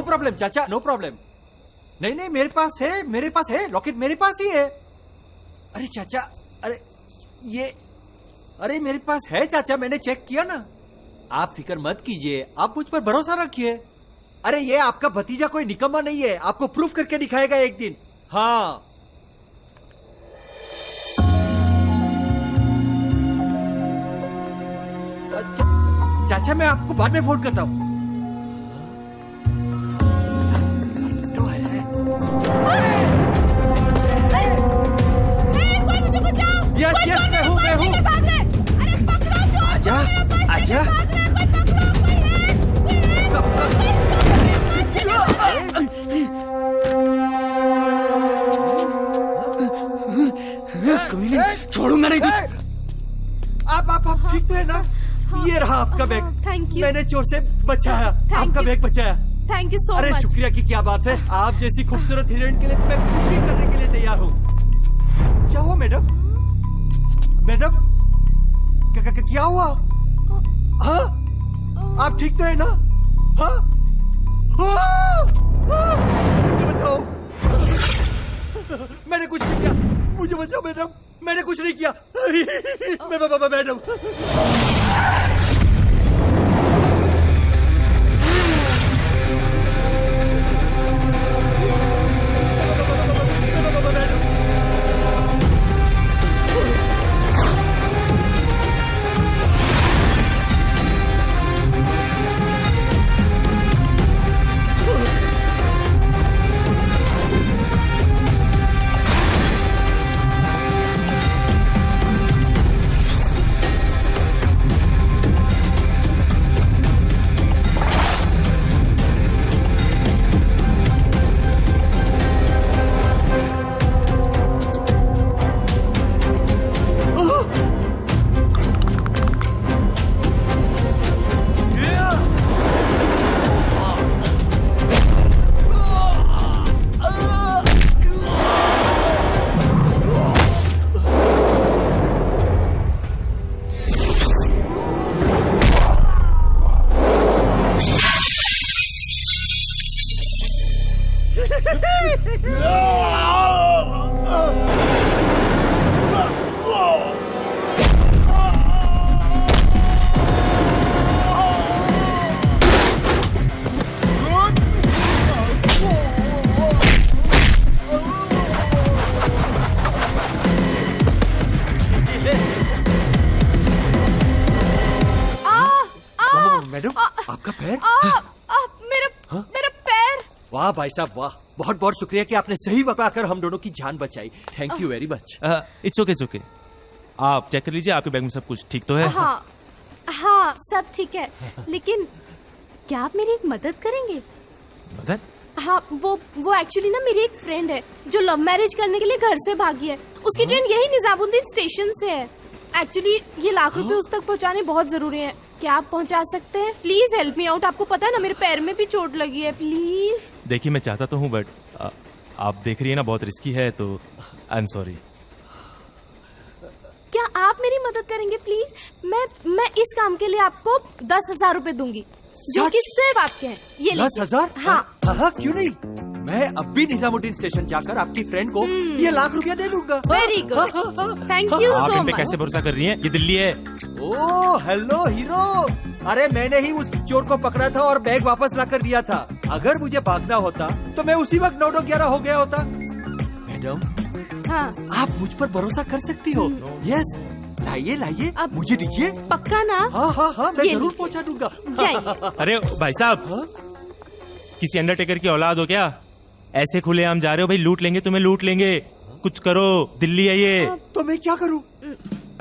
Problem चाचा, no problem. नहीं नहीं, मेरे पास है लॉकेट, मेरे पास ही है। अरे चाचा, अरे मेरे पास है चाचा, मैंने चेक किया ना। आप फिक्र मत कीजिए, आप मुझ पर भरोसा रखिए। अरे ये आपका भतीजा कोई निकम्मा नहीं है, आपको प्रूफ करके दिखाएगा एक दिन। हाँ चाचा, मैं आपको बाद में फोन करता हूँ। कोई मुझे बचाओ! यस कोई यस, चोर मैं हूँ। मेरे पास भाग रहे हैं। अरे पकड़ो चोर! आजा, आजा। कोई नहीं, छोड़ूंगा नहीं तुझे। आप ठीक तो है ना? ये रहा आपका बैग। Thank you. मैंने चोर से बचाया, आपका बैग बचाया। Thank you so much. अरे शुक्रिया की क्या बात है, आप जैसी खूबसूरत हीरोइन के लिए मैं कुछ भी करने के लिए तैयार हूँ। क्या हुआ मैडम? मैडम क्या हुआ? हाँ, आप ठीक तो है ना? हाँ, मुझे बचाओ। मैंने कुछ नहीं किया, मुझे बचाओ मैडम, मैंने कुछ नहीं किया। मैडम आपका पैर? मेरा पैर। वाह भाई साहब वाह, बहुत बहुत शुक्रिया कि आपने सही वक्त आकर हम दोनों की जान बचाई। Thank you very much. It's okay. आप चेक कर लीजिए, आपके बैग में सब कुछ ठीक तो है? हाँ सब ठीक है, लेकिन क्या आप मेरी एक मदद करेंगे? मदद? हाँ, वो एक्चुअली ना मेरी एक फ्रेंड है जो लव मैरिज करने के लिए घर से भागी है। उसकी ट्रेन यही निजामुद्दीन स्टेशन से है। एक्चुअली ये लाख रुपए उस तक पहुंचाने बहुत जरूरी हैं। क्या आप पहुंचा सकते हैं? Please help me out. आपको पता है ना मेरे पैर में भी चोट लगी है। प्लीज। देखिए मैं चाहता तो हूँ, बट आप देख रही है ना बहुत रिस्की है, तो आई एम सॉरी। क्या आप मेरी मदद करेंगे प्लीज? मैं इस काम के लिए आपको 10,000 रुपए दूंगी, जो कि सिर्फ आपके हैं। ये 10,000? हाँ, क्यों नहीं, मैं अब भी निजामुद्दीन स्टेशन जाकर आपकी फ्रेंड को ये लाख रुपया दे दूंगा। वेरी गुड, थैंक यू आप सो इन पे मच। कैसे भरोसा कर रही हैं? ये दिल्ली है। ओह हेलो हीरो, अरे मैंने ही उस चोर को पकड़ा था और बैग वापस लाकर दिया था। अगर मुझे भागना होता तो मैं उसी वक्त 9-11 हो गया होता। मैडम हाँ, आप मुझ पर भरोसा कर सकती हो। यस, लाइए अब मुझे दीजिए। पक्का ना? हाँ, मैं ये जरूर लीजिए। पहुंचा दूंगा। जाइए। अरे भाई साहब, किसी अंडरटेकर की औलाद हो क्या? ऐसे खुले आम जा रहे हो? भाई लूट लेंगे, तुम्हें लूट लेंगे। कुछ करो, दिल्ली है ये। तो मैं क्या करूँ?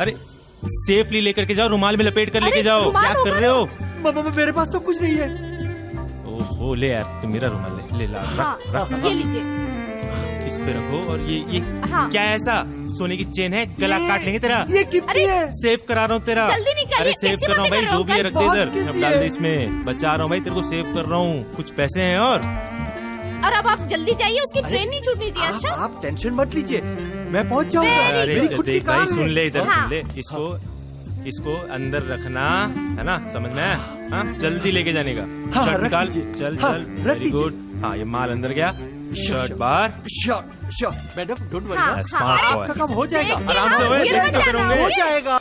अरे सेफली लेकर के जाओ, रुमाल में लपेट कर लेके जाओ। रुमाल क्या कर रहे हो? मेरे पास तो कुछ नहीं है। ओहो, ले यार, तुम मेरा रुमाल ले ला। हाँ, रख। ये लीजिए। इस पे रखो। और ये हाँ। क्या है ऐसा? सोने की चेन है, गला काट लेंगे तेरा। ये गिफ्टी है। सेव करा रहा हूँ तेरा। जल्दी निकालिए, अरे सेव कैसी कर रहा हूँ बातें भाई, जो भी है कर रख रहे दे हो? इधर। बहुत अब डाल दे गिफ्टी इसमें। बचा रहा हूँ भाई, तेरे को सेव कर रहा हूँ। कुछ पैसे हैं और अब आप जल्दी जाइए, उसकी ट्रेन नहीं छूटनी चाहिए। अच्छा, आप टेंशन मत लीजिए, मैं पहुंच जाऊंगा। Very अरे मेरी खुद की देख कार भाई, है। सुन ले इधर, हाँ। सुन ले इसको। इसको अंदर रखना है ना, समझ में आया? हाँ, जल्दी लेके जाने का। हाँ, शर्ट रख निकाल, दीजिए। चल हाँ, चल, रख वेरी दीजिए। गुड। हाँ, ये माल अंदर गया, शर्ट बाहर। Sure sure madam, don't worry. हाँ, स्मार्ट बॉय। आपका काम हो जाएगा। देखिए, आराम से हाँ, होए, गिर देख मत तो जाना, करोगे। हो जाएगा।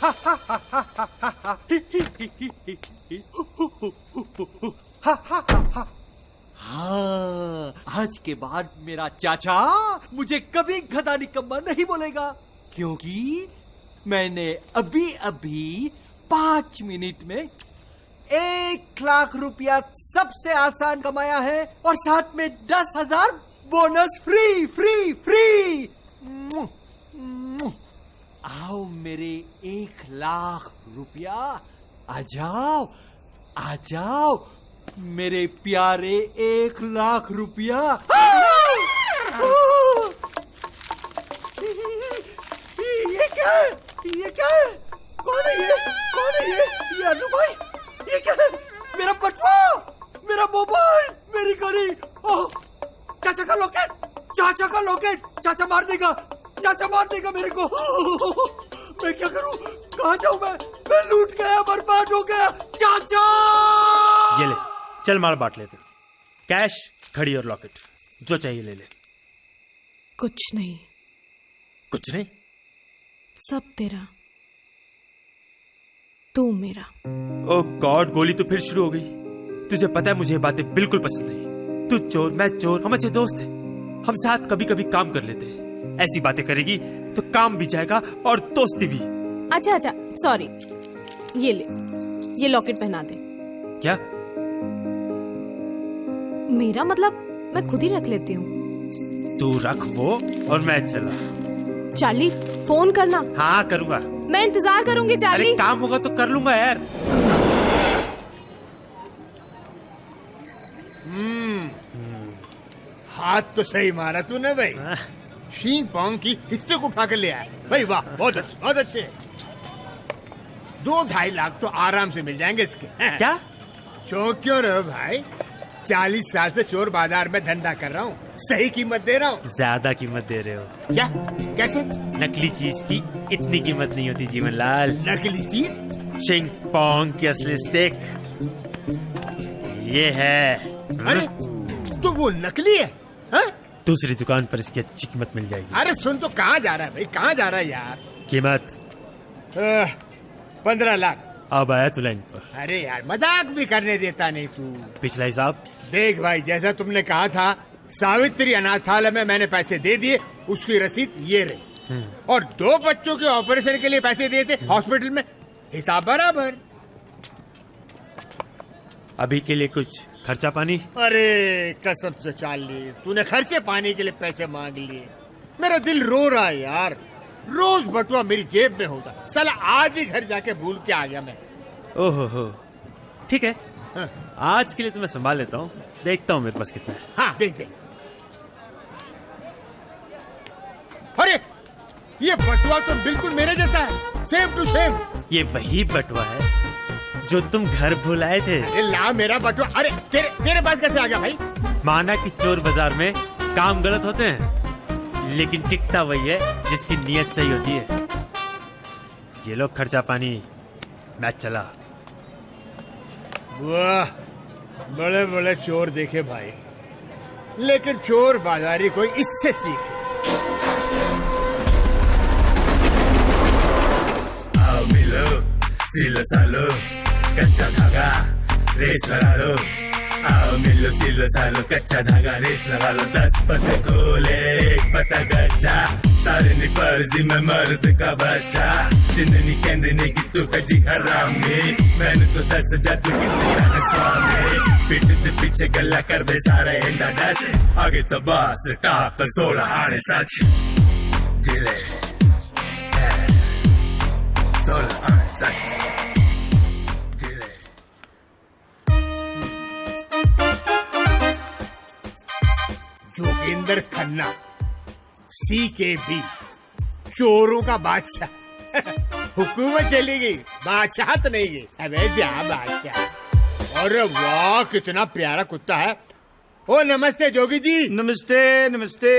हाँ, आज के बाद मेरा चाचा मुझे कभी गधा निकम्मा नहीं बोलेगा, क्योंकि मैंने अभी अभी 5 मिनट में 1 लाख रुपया सबसे आसान कमाया है, और साथ में 10,000 बोनस फ्री फ्री फ्री। आओ मेरे 1 लाख रुपया, आ जाओ आ जाओ मेरे प्यारे 1 लाख रुपया। ये क्या है? ये क्या है? कौन है ये? कौन है ये? ये अनु भाई? ये क्या है? मेरा बटुआ, मेरा मोबाइल, मेरी घड़ी। ओह, चाचा का लॉकेट, चाचा का लॉकेट। चाचा मार देगा, चाचा मार देगा मेरे को। मैं क्या करूं? कहाँ जाऊं मैं लूट गया, बर्बाद हो गया। चाचा! ये ले, चल माल बांट लेते। कैश, घड़ी और लॉकेट, जो चाहिए ले ले। कुछ नहीं, कुछ नहीं? सब तेरा, तू मेरा। ओह गॉड, गोली तो फिर शुरू हो गई। तुझे पता है मुझे ये बातें बिल्कुल पसंद नहीं। तू चोर, मैं चोर, हम अच्छे दोस्त हैं। हम साथ कभी कभी काम कर लेते हैं। ऐसी बातें करेगी तो काम भी जाएगा और दोस्ती भी। अच्छा अच्छा, सॉरी। ये ले, ये लॉकेट पहना दे। क्या? मेरा मतलब मैं खुद ही रख लेती हूँ। तू रख वो और मैं चला। चार्ली, फोन करना। हाँ करूंगा। मैं इंतजार करूंगी चार्ली। अरे काम होगा तो कर लूंगा यार। हाथ तो सही मारा तूने भाई। शींग पोंग की हिस्से को उठा कर ले आया भाई। वाह, बहुत अच्छे, बहुत अच्छे। 2-2.5 लाख तो आराम से मिल जाएंगे इसके। क्या? चौंक क्यों रहे हो भाई? 40 साल से चोर बाजार में धंधा कर रहा हूँ, सही कीमत दे रहा हूँ। ज्यादा कीमत दे रहे हो। क्या? कैसे? नकली चीज की इतनी कीमत नहीं होती जीवन लाल। नकली चीज? शिंग पोंग की असली स्टिक ये है। अरे तो वो नकली है? हाँ? दूसरी दुकान पर इसकी अच्छी कीमत मिल जाएगी। अरे सुन, तो कहाँ जा रहा है भाई, कहाँ जा रहा है यार? कीमत 15 लाख। अब आया तू लाइन पर। अरे यार, मजाक भी करने देता नहीं तू। पिछला हिसाब देख भाई, जैसा तुमने कहा था, सावित्री अनाथालय में मैंने पैसे दे दिए, उसकी रसीद ये रही। और 2 बच्चों के ऑपरेशन के लिए पैसे दिए थे हॉस्पिटल में, हिसाब बराबर। अभी के लिए कुछ खर्चा पानी? अरे कसम से चार्ली, तूने खर्चे पानी के लिए पैसे मांग लिए। मेरा दिल रो रहा है यार। रोज बटुआ मेरी जेब में होता, साला आज ही घर जाके भूल के आ गया मैं। ओहो हो, ठीक है। हाँ। आज के लिए तो मैं संभाल लेता हूँ, देखता हूँ मेरे पास कितना है। हाँ देख दे। अरे ये बटुआ तो बिल्कुल मेरे जैसा है, सेम टू सेम। ये वही बटुआ है जो तुम घर भूल आए थे। अरे ला मेरा बटुआ। अरे तेरे पास कैसे आ गया भाई? माना कि चोर बाजार में काम गलत होते हैं, लेकिन टिकता वही है जिसकी नीयत सही होती है। ये लो खर्चा पानी, मैं चला। वाह, बड़े बड़े चोर देखे भाई, लेकिन चोर बाजारी कोई इससे सीखे। आओ मिलो, सिलो सालो, कच्चा धागा रेस लगा लो। आओ मिलो सिलो सालो, कच्चा धागा रेस लगा लो। 10 पत्ते खोले, 1 पत्ता गच्चा, सारे नी फर्जी में मर्द का बच्चा। जिंदनी कहते ने कि तू कजी हरामी, मैंने तो 10,000 तू कितने स्वामी। पीठ ते पीछे गल्ला कर दे सारे इंदा डच, आगे तो बस टाप तक 16 आने सच। जिले 16 आने सच। जोगिंदर खन्ना, CKB, चोरों का बादशाह। हुकूमत चली गई, बादशाह तो नहीं गई। अबे जा बादशाह। और वाह, कितना प्यारा कुत्ता है। ओ नमस्ते जोगी जी। नमस्ते नमस्ते।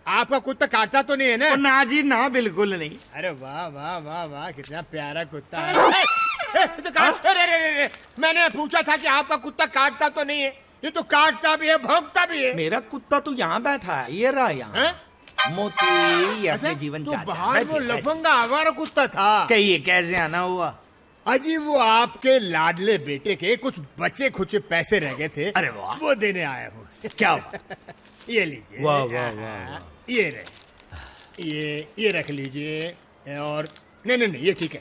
आपका कुत्ता काटता तो नहीं है ना? ना जी ना, बिल्कुल नहीं। अरे वाह वाह वाह वाह, कितना प्यारा कुत्ता है। अरे, मैंने पूछा था कि आपका कुत्ता काटता तो नहीं है। ये तो काटता भी है, भौंकता भी है। मेरा कुत्ता तो यहाँ बैठा है, ये रहा यहाँ। हैं? मोती, ये अपने अच्छा, जीवन तो चाचा। बाहर वो बैठिए, लफंगा आवारा कुत्ता था। कहिए कैसे आना हुआ? अजी वो आपके लाडले बेटे के कुछ बचे खुचे पैसे रह गए थे। अरे वाह। वो देने आया हूँ। क्या? ये लीजिए। वाह, वाह, वाह, वाह। ये रहे, ये रख लीजिए। और नहीं ये ठीक है।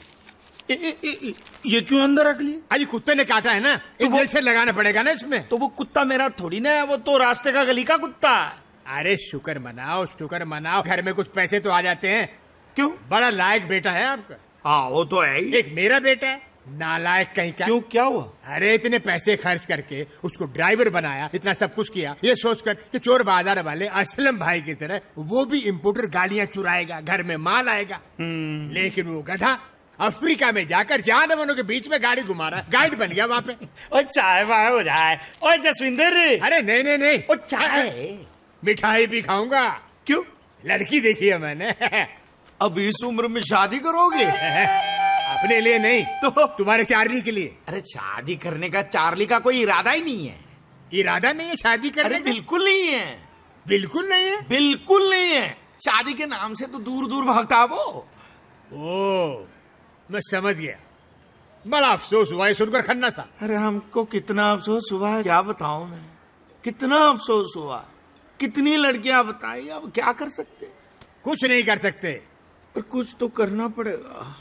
ये क्यों अंदर रख लिए? अजी कुत्ते ने काटा है ना, इंजेक्शन लगाना पड़ेगा ना इसमें। तो वो कुत्ता मेरा थोड़ी ना है, वो तो रास्ते का गली का कुत्ता है। अरे शुक्र मनाओ, घर में कुछ पैसे तो आ जाते हैं। क्यों? बड़ा लायक बेटा है आपका। हाँ वो तो है ही। एक मेरा बेटा है, नालायक कहीं का। क्यों, क्या हुआ? अरे इतने पैसे खर्च करके उसको ड्राइवर बनाया, इतना सब कुछ किया, ये सोचकर कि चोर बाजार वाले असलम भाई की तरह वो भी इम्पोर्टर गाड़ियां चुराएगा, घर में माल आएगा। लेकिन वो गधा अफ्रीका में जाकर जानवरों के बीच में गाड़ी घुमा रहा है, गाइड बन गया वहाँ पे। ओए चाय वाय हो जाए। ओए जसविंदर। अरे नहीं ओ चाय। मिठाई भी खाऊंगा। क्यों? लड़की देखी है मैंने। अब इस उम्र में शादी करोगे? अपने लिए नहीं, तो तुम्हारे चार्ली के लिए। अरे शादी करने का चार्ली का कोई इरादा ही नहीं है। इरादा नहीं है शादी अरे करने का? बिल्कुल नहीं है, बिल्कुल नहीं है। बिल्कुल नहीं है। शादी के नाम से तो दूर दूर भागता है वो। ओ, मैं समझ गया। बड़ा अफसोस हुआ ये सुनकर खन्ना सा। अरे हमको कितना अफसोस हुआ है, क्या बताऊं मैं। कितना अफसोस हुआ, कितनी लड़कियां बताई, अब क्या कर सकते। कुछ नहीं कर सकते। पर कुछ तो करना पड़ेगा।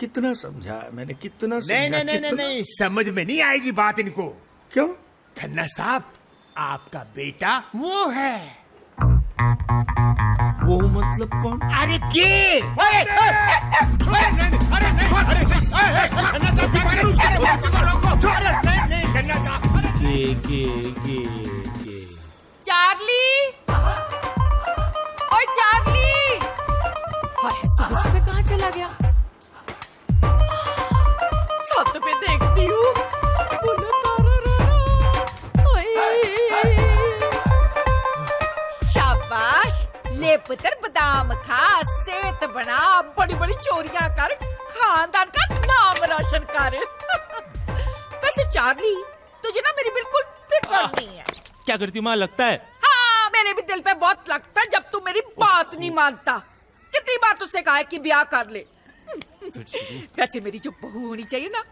कितना समझाया मैंने, कितना समझाया, नहीं, समझ में नहीं आएगी बात इनको। क्यों? खन्ना साहब, आपका बेटा वो है। वो मतलब कौन? अरे के? के। चार्ली, ओए चार्ली, हाय सुबह सुबह कहाँ चला गया? छत पे देखती हूँ। शाबाश, ले पुत्र बादाम खा, सेहत बना, बड़ी बड़ी चोरियां कर, खानदान का नाम रोशन कर। वैसे चार्ली, तुझे ना मेरी बिल्कुल फिक्र नहीं है। क्या करती हूँ माँ, लगता है? हाँ, मेरे भी दिल पे बहुत लगता है जब तू मेरी बात नहीं मानता। कितनी बार तुझसे कहा है कि ब्याह कर ले। वैसे मेरी जो बहू होनी चाहिए ना,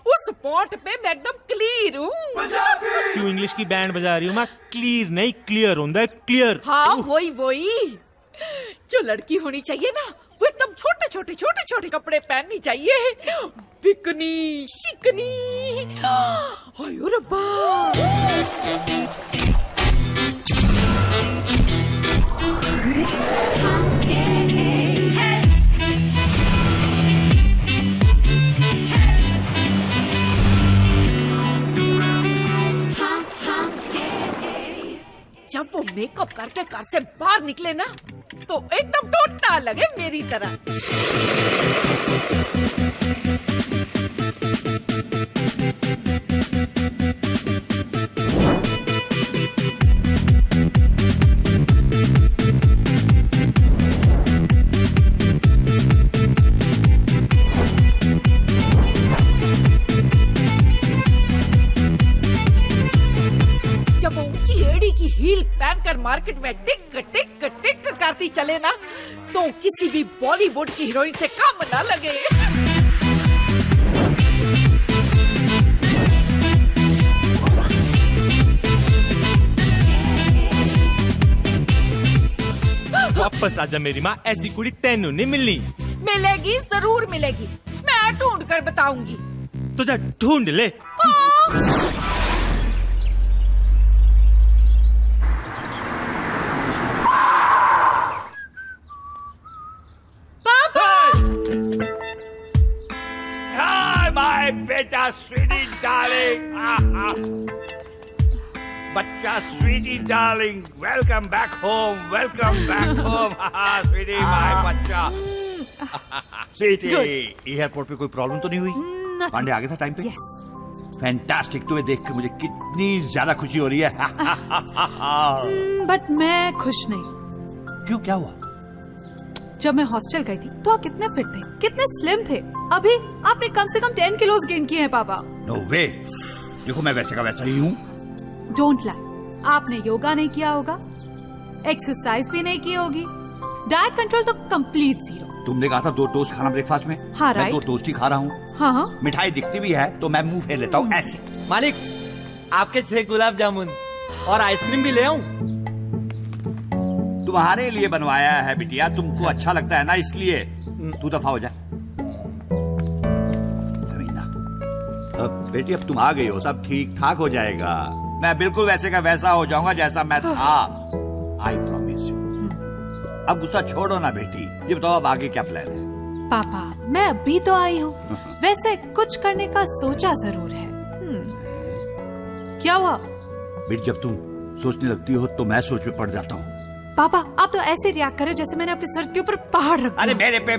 उस पॉइंट पे मैं एकदम क्लियर हूँ। क्यों इंग्लिश की बैंड बजा रही हूँ माँ? क्लियर नहीं, क्लियर होता है, क्लियर। हाँ वही जो लड़की होनी चाहिए ना, वो एकदम छोटे छोटे कपड़े पहननी चाहिए, बिकनी शिकनी। आयो रब्बा। जब वो मेकअप करके घर से बाहर निकले ना, तो एकदम टोटा लगे मेरी तरह। जब वो ऊंची एड़ी की हील पहनकर मार्केट में टिक टिक टिक करती चले ना, तो किसी भी बॉलीवुड की हीरोइन से कम ना लगे। वापस आजा मेरी माँ, ऐसी कुड़ी तेनू नहीं मिलनी। मिलेगी, जरूर मिलेगी, मैं ढूंढ कर बताऊंगी। तो जा ढूंढ ले। माय बेटा स्वीटी डार्लिंग, बच्चा sweetie darling, welcome back home, sweetie my बच्चा। स्वीटी, एयरपोर्ट पे कोई प्रॉब्लम तो नहीं हुई? पांडे आ गया था टाइम पे? फैंटास्टिक, तुम्हें देख के मुझे कितनी ज्यादा खुशी हो रही है। बट मैं खुश नहीं। क्यों, क्या हुआ? जब मैं हॉस्टल गई थी तो आप कितने फिट थे, कितने स्लिम थे। अभी आपने कम से कम 10 किलोज गेन किए हैं पापा। नो वे, देखो मैं वैसे का वैसा ही हूँ। डोंट लाई, आपने योगा नहीं किया होगा, एक्सरसाइज भी नहीं की होगी, डाइट कंट्रोल तो कंप्लीट जीरो। तुमने कहा था 2 टोस्ट खाना ब्रेकफास्ट में। हाँ, मैं राइट। 2 टोस्ट ही खा रहा हूँ। हाँ, मिठाई दिखती भी है तो मैं मुंह फेर लेता हूँ ऐसे। मालिक, आपके 6 गुलाब जामुन और आइसक्रीम भी ले आऊं? तुम्हारे लिए बनवाया है बिटिया, तुमको अच्छा लगता है ना, इसलिए। तू दफा हो जा। अमीना, अब बेटी अब तुम आ गई हो, सब ठीक ठाक हो जाएगा। मैं बिल्कुल वैसे का वैसा हो जाऊंगा जैसा मैं था। I promise you. अब गुस्सा छोड़ो ना बेटी, ये बताओ अब आगे क्या प्लान है? पापा मैं अभी तो आई हूँ, वैसे कुछ करने का सोचा जरूर है। क्या हुआ? बेटी जब तुम सोचने लगती हो तो मैं सोच में पड़ जाता हूँ। पापा आप तो ऐसे रिएक्ट करे जैसे मैंने अपने सर के ऊपर पहाड़ रख दिया। अरे मेरे पे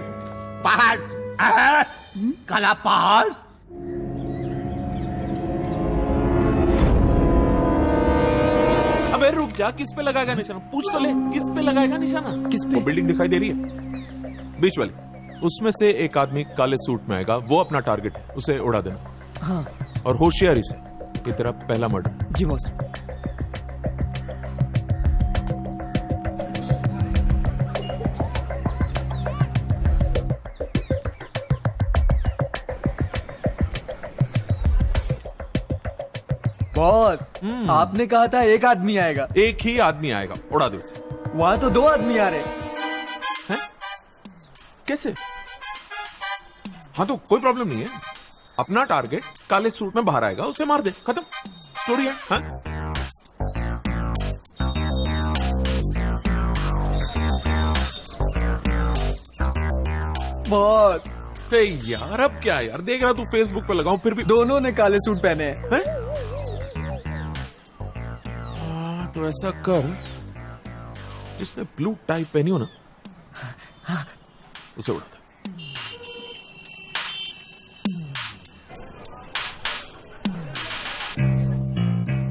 पहाड़? काला पहाड़? अबे रुक जा, किस पे लगाएगा निशाना? पूछ तो ले, किस पे लगाएगा निशाना? किस पे? वो बिल्डिंग दिखाई दे रही है बीच वाली, उसमें से एक आदमी काले सूट में आएगा, वो अपना टारगेट है, उसे उड़ा देना। हाँ। और होशियारी से, ये तेरा पहला मर्डर। जी बॉस। बॉस, आपने कहा था एक आदमी आएगा। एक ही आदमी आएगा, उड़ा दे उसे। वहाँ तो 2 आदमी आ रहे हैं? कैसे? हाँ तो कोई प्रॉब्लम नहीं है, अपना टारगेट काले सूट में बाहर आएगा, उसे मार दे, खत्म, स्टोरी है। हाँ? बॉस। अरे यार अब क्या यार, देख रहा तू फेसबुक पे लगाऊं फिर भी। दोनों ने काले सूट पहने हैं। तो ऐसा कर, जिसने ब्लू टाई पहनी हो ना, उसे उड़ा दे।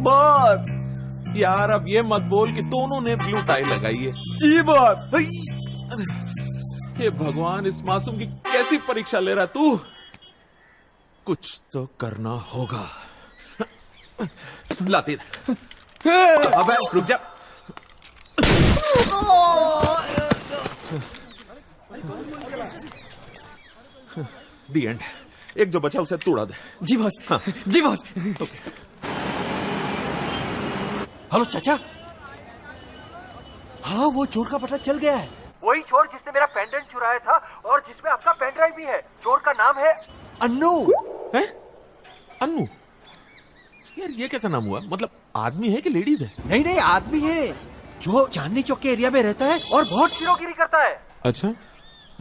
बॉस यार अब ये मत बोल कि दोनों ने ब्लू टाई लगाई है। जी बॉस। हे भगवान, इस मासूम की कैसी परीक्षा ले रहा तू? कुछ तो करना होगा। लाते अबे रुक जा। दी एंड। एक जो बचा उसे तोड़ा दे। जी बॉस। हाँ। जी बॉस। ओके। हेलो चाचा। हाँ वो चोर का पता चल गया है। वही चोर जिसने मेरा पेंडेंट चुराया था और जिसमें आपका पेन ड्राइव भी है। चोर का नाम है अन्नू। है? अन्नू? यार ये कैसा नाम हुआ? मतलब आदमी है कि लेडीज है? नहीं नहीं आदमी है, जो चांदनी चौक के एरिया में रहता है और बहुत हीरोगिरी करता है। अच्छा,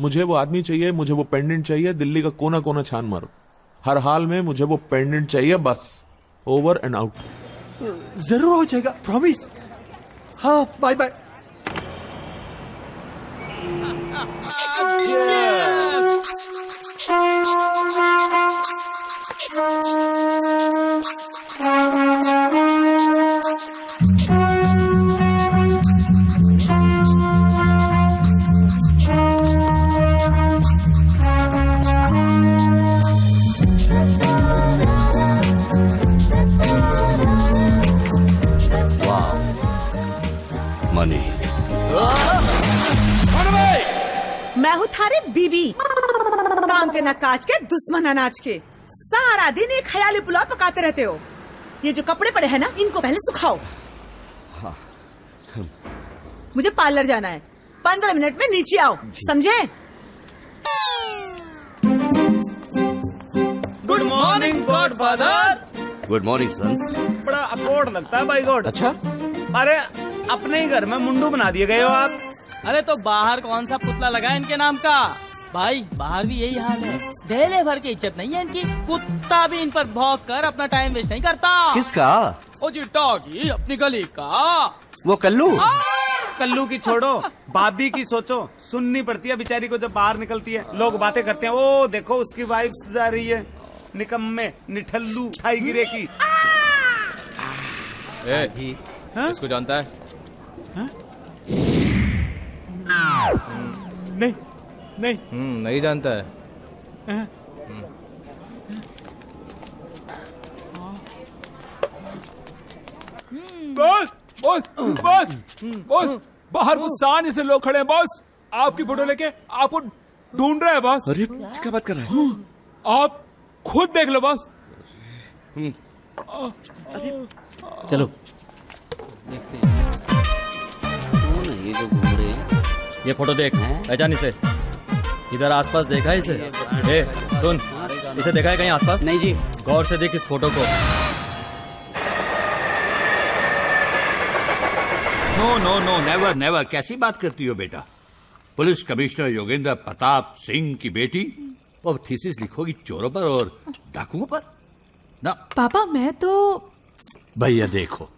मुझे वो आदमी चाहिए, मुझे वो पेंडेंट चाहिए, दिल्ली का कोना कोना छान मारो, हर हाल में मुझे वो पेंडेंट चाहिए, बस। Over and out. जरूर हो जाएगा, प्रॉमिस। हाँ बाय बाय। मैं हूँ थारे बीबी, काम के न काज के, दुश्मन अनाज के। सारा दिन एक ख्याली पुलाव पकाते रहते हो। ये जो कपड़े पड़े हैं ना, इनको पहले सुखाओ। हाँ। मुझे पार्लर जाना है, 15 मिनट में नीचे आओ, समझे? Good morning godfather. Good morning sons. बड़ा अकॉर्ड लगता है भाई गॉड। अच्छा, अरे अपने ही घर में मुंडू बना दिए गए हो आप। अरे तो बाहर कौन सा पुतला लगा है इनके नाम का? भाई बाहर भी यही हाल है, ढेले भर की इज्जत नहीं है इनकी। कुत्ता भी इन पर भौंक कर अपना टाइम वेस्ट नहीं करता। किसका? ओ जी डॉगी, अपनी गली का। वो कल्लू। कल्लू की छोड़ो, भाभी की सोचो। सुननी पड़ती है बेचारी को जब बाहर निकलती है। लोग बातें करते हैं, ओ देखो उसकी वाइफ जा रही है, निकम्मे निठल्लू छाई गिरे की। इसको जानता है? नहीं नहीं नहीं जानता है। बॉस बॉस बॉस बॉस, बाहर कुछ शान से लोग खड़े हैं बॉस, आपकी फोटो लेके आपको ढूंढ रहे हैं बॉस। अरे क्या बात कर रहा है? आप खुद देख लो बॉस। चलो कौन है ये जो घूम रहे हैं? ये फोटो देख, पहचान इसे। इधर आसपास देखा है इसे? ए, सुन, इसे देखा है कहीं आसपास? नहीं जी। गौर से देख इस फोटो को। No no no, never never. कैसी बात करती हो बेटा? पुलिस कमिश्नर योगेंद्र प्रताप सिंह की बेटी और थीसिस लिखोगी चोरों पर और डाकुओं पर? ना पापा मैं तो भैया देखो,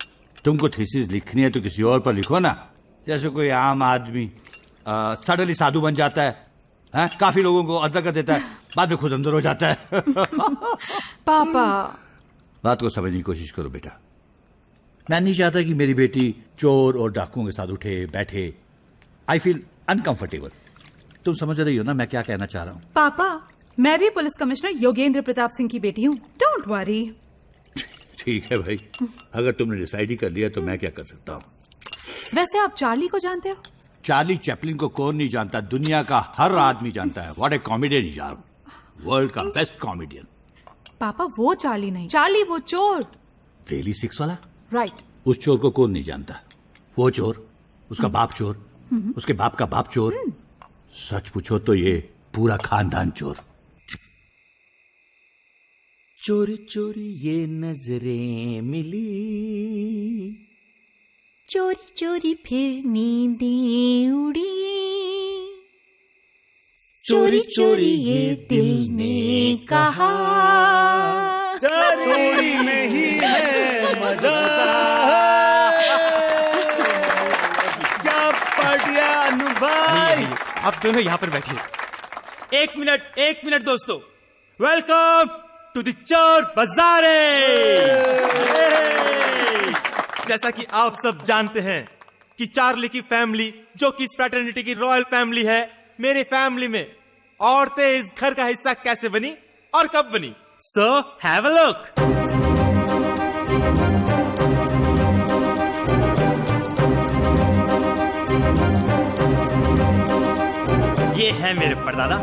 तुमको थीसिस लिखनी है तो किसी और पर लिखो ना। जैसे कोई आम आदमी सडनली साधु बन जाता है, काफी लोगों को अदा कर देता है, बाद में खुद अंदर हो जाता है। पापा बात को समझने की कोशिश करो बेटा। मैं नहीं चाहता कि मेरी बेटी चोर और डाकुओं के साथ उठे बैठे। I feel uncomfortable. तुम समझ रही हो ना मैं क्या कहना चाह रहा हूँ? पापा मैं भी पुलिस कमिश्नर योगेंद्र प्रताप सिंह की बेटी हूँ, डोंट वरी। ठीक है भाई, अगर तुमने डिसाइड ही कर लिया तो मैं क्या कर सकता हूँ। वैसे आप चार्ली को जानते हो? चार्ली चैपलिन को कौन नहीं जानता, दुनिया का हर आदमी जानता है। व्हाट ए कॉमेडियन यार, वर्ल्ड का बेस्ट कॉमेडियन। पापा वो चार्ली नहीं, चार्ली वो चोर। डेली 6 वाला? राइट। उस चोर को कौन नहीं जानता? वो चोर, उसका बाप चोर, उसके बाप का बाप चोर। सच पूछो तो ये पूरा खानदान चोर। चोरी चोरी ये नजरें मिली, चोरी चोरी फिर नींदें उड़ी, चोरी चोरी ये दिल ने कहा, चोरी में ही है मजा। क्या बढ़िया अनुभव। आप दोनों यहाँ पर बैठिए। एक मिनट दोस्तों, वेलकम टू द चोर बाजारे। जैसा कि आप सब जानते हैं कि चार्ली की फैमिली, जो कि इस फ्रैटर्निटी की रॉयल फैमिली है, मेरे फैमिली में औरतें इस घर का हिस्सा कैसे बनी और कब बनी। So have a look. ये है मेरे परदादा,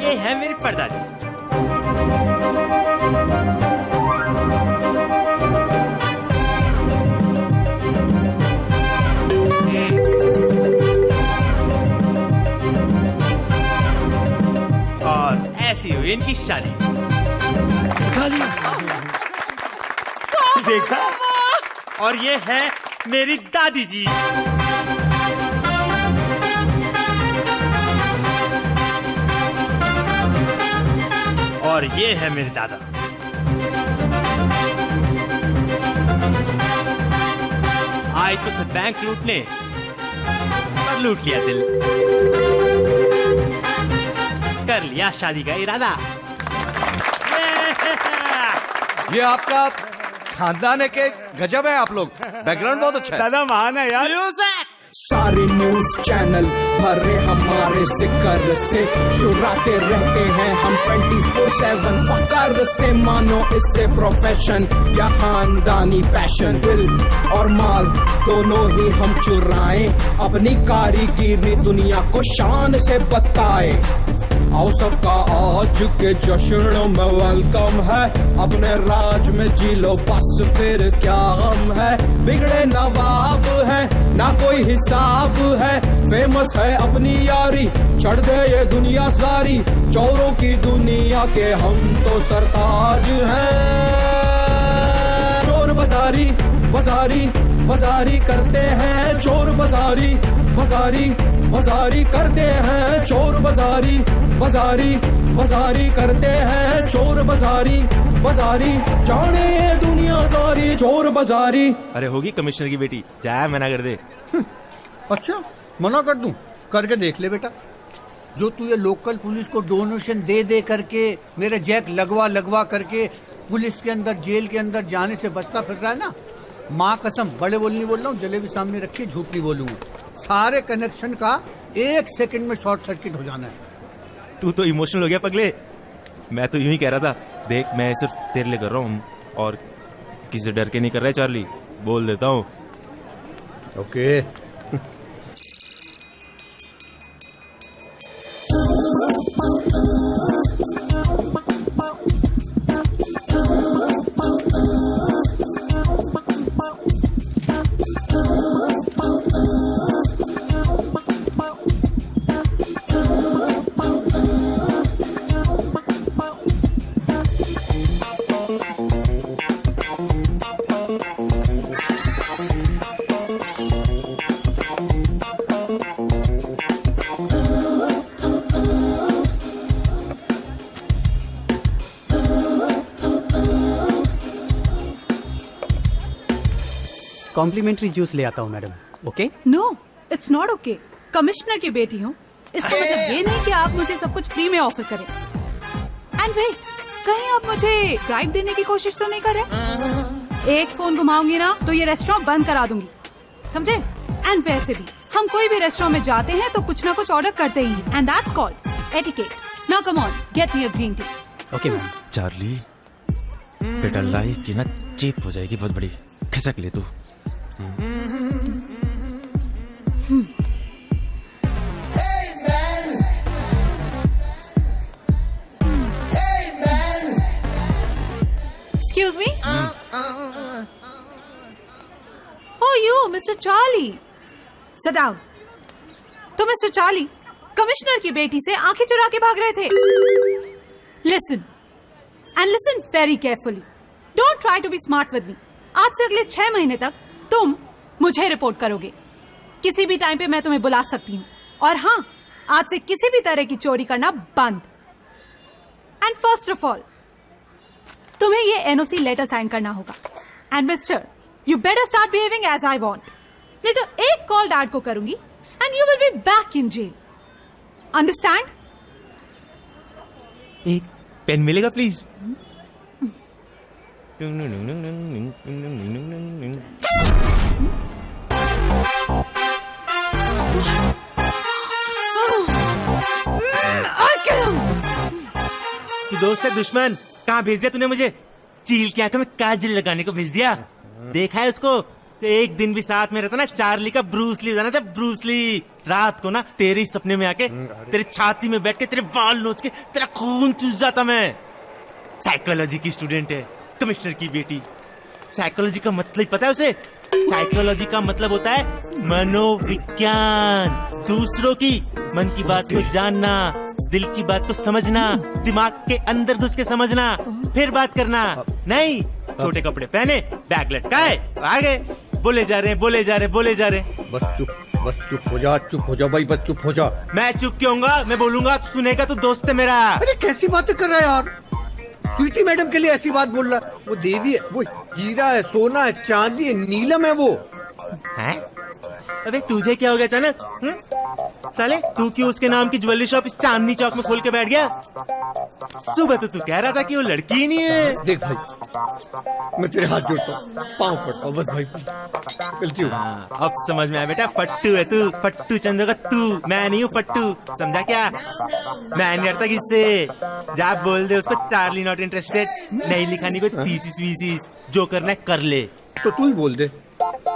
ये है मेरी परदादी। और ऐसी हुई इनकी शादी। देखा? और ये है मेरी दादी जी। और ये है मेरे दादा। आए तो थे बैंक लूटने, पर लूट लिया दिल। कर लिया शादी का इरादा। ये आपका खानदान है के गजब है आप लोग, बैकग्राउंड बहुत अच्छा है। दादा महान है यार। सारे न्यूज चैनल भरे हमारे जिक्र से, चुराते रहते हैं हम 24/7 फकर से। मानो इससे प्रोफेशन या खानदानी पैशन, दिल और माल दोनों ही हम चुराएं, अपनी कारीगिरी दुनिया को शान से बताए। आओ सबका आज के जश्न में वेलकम है, अपने राज में जी लो बस फिर क्या गम है। बिगड़े नवाब है ना कोई हिसाब है, फेमस है अपनी यारी, चढ़ दे ये दुनिया सारी। चोरों की दुनिया के हम तो सरताज हैं। चोर बाजारी बाजारी बाजारी करते हैं, चोर बाजारी बाजारी बाजारी करते हैं, चोर बाजारी बाजारी बाजारी करते हैं, चोर बाजारी बाजारी जाने ये दुनिया सारी, चोर बाजारी। अरे होगी कमिश्नर की बेटी, जाए मना कर दे। अच्छा मना कर दूं? करके देख ले बेटा। जो तू ये लोकल पुलिस को डोनेशन दे दे करके, मेरे जैक लगवा करके पुलिस के अंदर जेल के अंदर जाने से बचता फिर रहा है ना, माँ कसम बड़े बोल नहीं बोल रहा हूँ, जलेबी सामने रखी झूठ नहीं बोलूंगा। सारे कनेक्शन का 1 सेकंड में शॉर्ट सर्किट हो जाना है। तू तो इमोशनल हो गया पगले। मैं तो यूं ही कह रहा था, देख मैं सिर्फ तेरे लिए कर रहा हूँ और किसी डर के नहीं कर रहा है चार्ली, बोल देता हूँ। ओके। कॉम्प्लीमेंट्री जूस ले आता हूँ madam. Okay? No, it's not okay. Commissioner की बेटी हूँ, इसका मतलब ये नहीं कि आप मुझे सब कुछ फ्री में ऑफर करें। एंड वेट, कहीं आप मुझे ब्राइब देने की कोशिश तो नहीं कर रहे? एक फोन घुमाऊंगी ना तो ये रेस्टोरेंट बंद करा दूंगी, समझे? एंड वैसे भी हम कोई भी रेस्टोरेंट में जाते हैं तो कुछ ना कुछ ऑर्डर करते ही हैं, and that's called etiquette. Now come on, get me a green tea. Okay ma'am. Charlie बेटा, लाइफ की ना चीप हो जाएगी बहुत बड़ी, खिसक ले तू। Excuse me? Oh, you, Mr. Charlie. Sit down. तो मिस्टर चार्ली कमिश्नर की बेटी से आंखें चुरा के भाग रहे थे। Listen and listen very carefully. Don't try to be smart with me. आज से अगले 6 महीने तक तुम मुझे रिपोर्ट करोगे। किसी भी टाइम पे मैं तुम्हें बुला सकती हूँ। और हाँ, आज से किसी भी तरह की चोरी करना बंद। एंड फर्स्ट ऑफ ऑल, तुम्हें ये एनओसी लेटर साइन करना होगा। And mister, you better start behaving as I want, नहीं तो एक कॉल डैड को करूंगी and you will be back in jail. Understand? एक पेन मिलेगा प्लीज? तू दोस्त है दुश्मन? कहाँ भेज दिया तूने मुझे? चील की आंखों में काजल लगाने को भेज दिया। देखा है उसको? तो एक दिन भी साथ में रहता ना, चार्ली का ब्रूस ली जाना था, ब्रूस ली। रात को ना तेरे सपने में आके तेरी छाती में बैठ के तेरे बाल नोच के तेरा खून चूस जाता मैं। साइकोलॉजी की स्टूडेंट है, कमिश्नर की बेटी। साइकोलॉजी का मतलब पता है उसे? साइकोलॉजी का मतलब होता है मनोविज्ञान। दूसरों की मन की बात को जानना, दिल की बात को समझना, दिमाग के अंदर घुस के समझना, फिर बात करना। नहीं छोटे कपड़े पहने, बैग लटकाए, आ गए, बोले जा रहे, बोले जा रहे, बोले जा रहे। बस चुप हो जा भाई, बस चुप हो जा। मैं चुप क्यों होऊंगा? मैं बोलूंगा तो सुनेगा, तो दोस्त है मेरा। अरे कैसी बातें कर रहा है यार? स्वीटी मैडम के लिए ऐसी बात बोल रहा है? वो देवी है, वो हीरा है, सोना है, चांदी है, नीलम है वो। हैं? अबे तुझे क्या हो गया अचानक? साले तू क्यों उसके नाम की ज्वेलरी शॉप इस चांदनी चौक में खोल के बैठ गया? सुबह तो तू कह रहा था कि वो लड़की ही नहीं है। देख भाई, मैं तेरे हाथ जोड़ता हूँ, पाँव पड़ता हूँ, बस भाई गलती हो। अब समझ में आया बेटा, फट्टू है तू, फट्टू चंदो का तू, मैं नहीं हूँ फट्टू, समझा क्या? मैं नहीं डरता किससे। जा बोल दे उसको चार्ली नॉट इंटरेस्टेड, नहीं लिखानी कोई थीसिस वीसिस, जो करना है कर ले। तो तू ही बोल दे।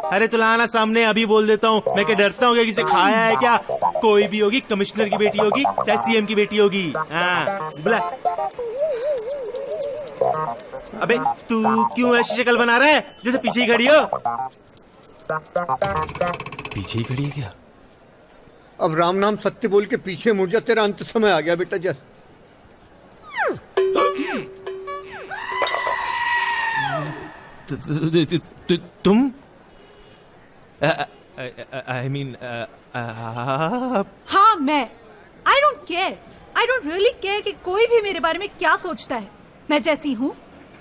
अरे तो लाना सामने, अभी बोल देता हूँ। मैं क्या डरता हूँ? किसी खाया है क्या? कोई भी होगी, कमिश्नर की बेटी होगी चाहे सीएम की बेटी होगी। हाँ बुला। अबे तू क्यों ऐसी शक्ल बना रहा है जैसे पीछे ही खड़ी हो? पीछे ही खड़ी है क्या? अब राम नाम सत्य बोल के पीछे मुड़ जा, तेरा अंत समय आ गया बेटा। जस तुम? I mean, हाँ मैं। I don't care. I don't really care कि कोई भी मेरे बारे में क्या सोचता है। मैं जैसी हूँ।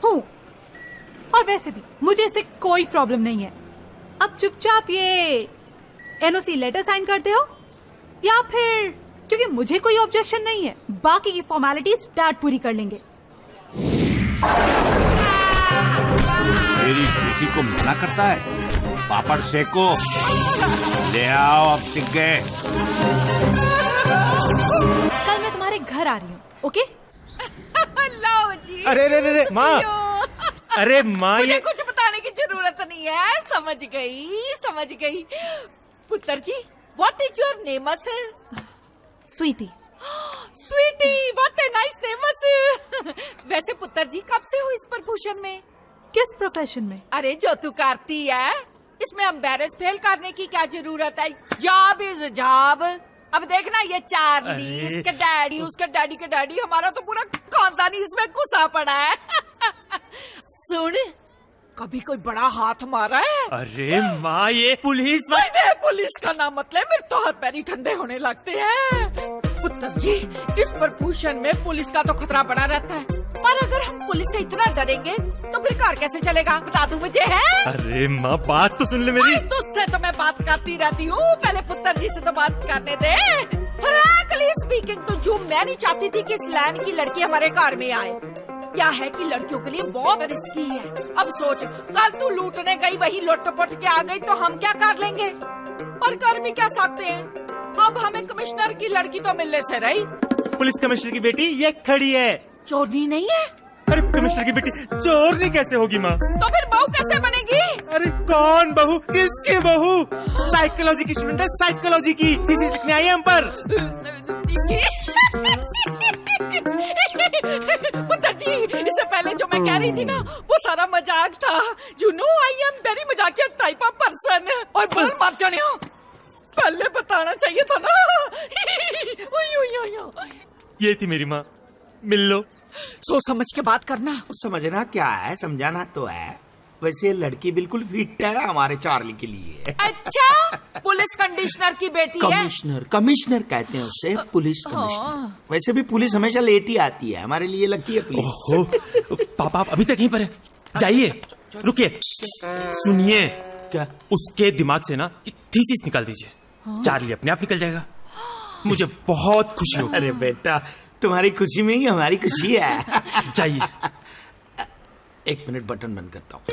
और वैसे भी मुझे इससे कोई प्रॉब्लम नहीं है। अब चुपचाप ये एनओसी लेटर साइन करते हो, या फिर क्योंकि मुझे कोई ऑब्जेक्शन नहीं है, बाकी की फॉर्मेलिटीज डैड पूरी कर लेंगे। मेरी बेटी को मना करता है? पापड़ सेको। ले आओ अब सिक्के। कल मैं तुम्हारे घर आ रही हूँ, ओके? लो जी। अरे रे रे रे माँ, अरे माँ मुझे ये कुछ बताने की जरूरत नहीं है, समझ गई। पुत्र जी, what is your name? Sweety. Sweety, what a nice name. वैसे पुत्र जी कब से हो इस प्रोफेशन में? किस प्रोफेशन में? अरे जो तू करती है, इसमें एम्बेरस फेल करने की क्या जरूरत है? Job is job. अब देखना ये चार्ली, इसके डैडी, उसके डैडी के डैडी, हमारा तो पूरा खानदान इसमें घुसा पड़ा है। सुन, कभी कोई बड़ा हाथ मारा है? अरे माँ ये पुलिस नहीं, पुलिस का नाम मतलब मेरे तो हाथ पैर ही ठंडे होने लगते हैं। पुत्र जी, इस प्रोफेशन में पुलिस का तो खतरा बना रहता है, पर अगर हम पुलिस से इतना डरेंगे तो फिर कार कैसे चलेगा? बता दूं मुझे है? अरे माँ बात तो सुन ले मेरी। तुझसे तो मैं बात करती रहती हूँ, पहले पुत्र जी से तो बात करने दे। फ्रैंकली स्पीकिंग, तो जो मैं नहीं चाहती थी कि इस लाइन की लड़की हमारे कार में आए। क्या है कि लड़कियों के लिए बहुत रिस्की है। अब सोच, कल तू लूटने गई, वही लुट-पुट के आ गई तो हम क्या कर लेंगे? और कर भी क्या सकते हैं? अब हमें कमिश्नर की लड़की तो मिलने से रही। पुलिस कमिश्नर की बेटी ये खड़ी है। चोरनी नहीं है? अरे कमिश्नर की बेटी चोरनी कैसे होगी माँ? तो फिर बहू कैसे बनेगी? अरे कौन बहू, किसकी बहू? साइकोलॉजी की स्टूडेंट है, साइकोलॉजी की थीसिस लिखने आई है हम पर। पुत्र जी, इससे पहले जो मैं कह रही थी ना, वो सारा मजाक था। You know I am very मजाकिया टाइप ऑफ पर्सन। और बोल मत जाने, पहले बताना चाहिए था ना। ये थी मेरी माँ, मिल लो। सोच समझ के बात करना। समझना क्या है, समझाना तो है। वैसे लड़की बिल्कुल फिट है हमारे चार्ली के लिए। अच्छा, पुलिस कंडिशनर की बेटी है? कमिश्नर कहते हैं उससे, पुलिस कमिश्नर। वैसे भी पुलिस हमेशा लेट ही आती है, हमारे लिए लगती है पुलिस। ओहो, पापा आप अभी तक यहीं पर है? जाइए, रुकिए, सुनिए। क्या? उसके दिमाग से ना थीसिस निकाल दीजिए, चार्ली अपने आप निकल जाएगा। मुझे बहुत खुशी होगी। अरे बेटा, तुम्हारी खुशी में ही हमारी खुशी है। जाइए। एक मिनट, बटन बंद करता हूँ।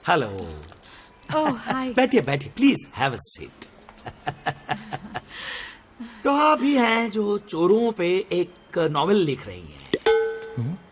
हेलो। ओह हाय। बैठिए बैठिए, प्लीज हैव अ सीट। तो आप ही हैं जो चोरों पे एक नॉवेल लिख रही हैं।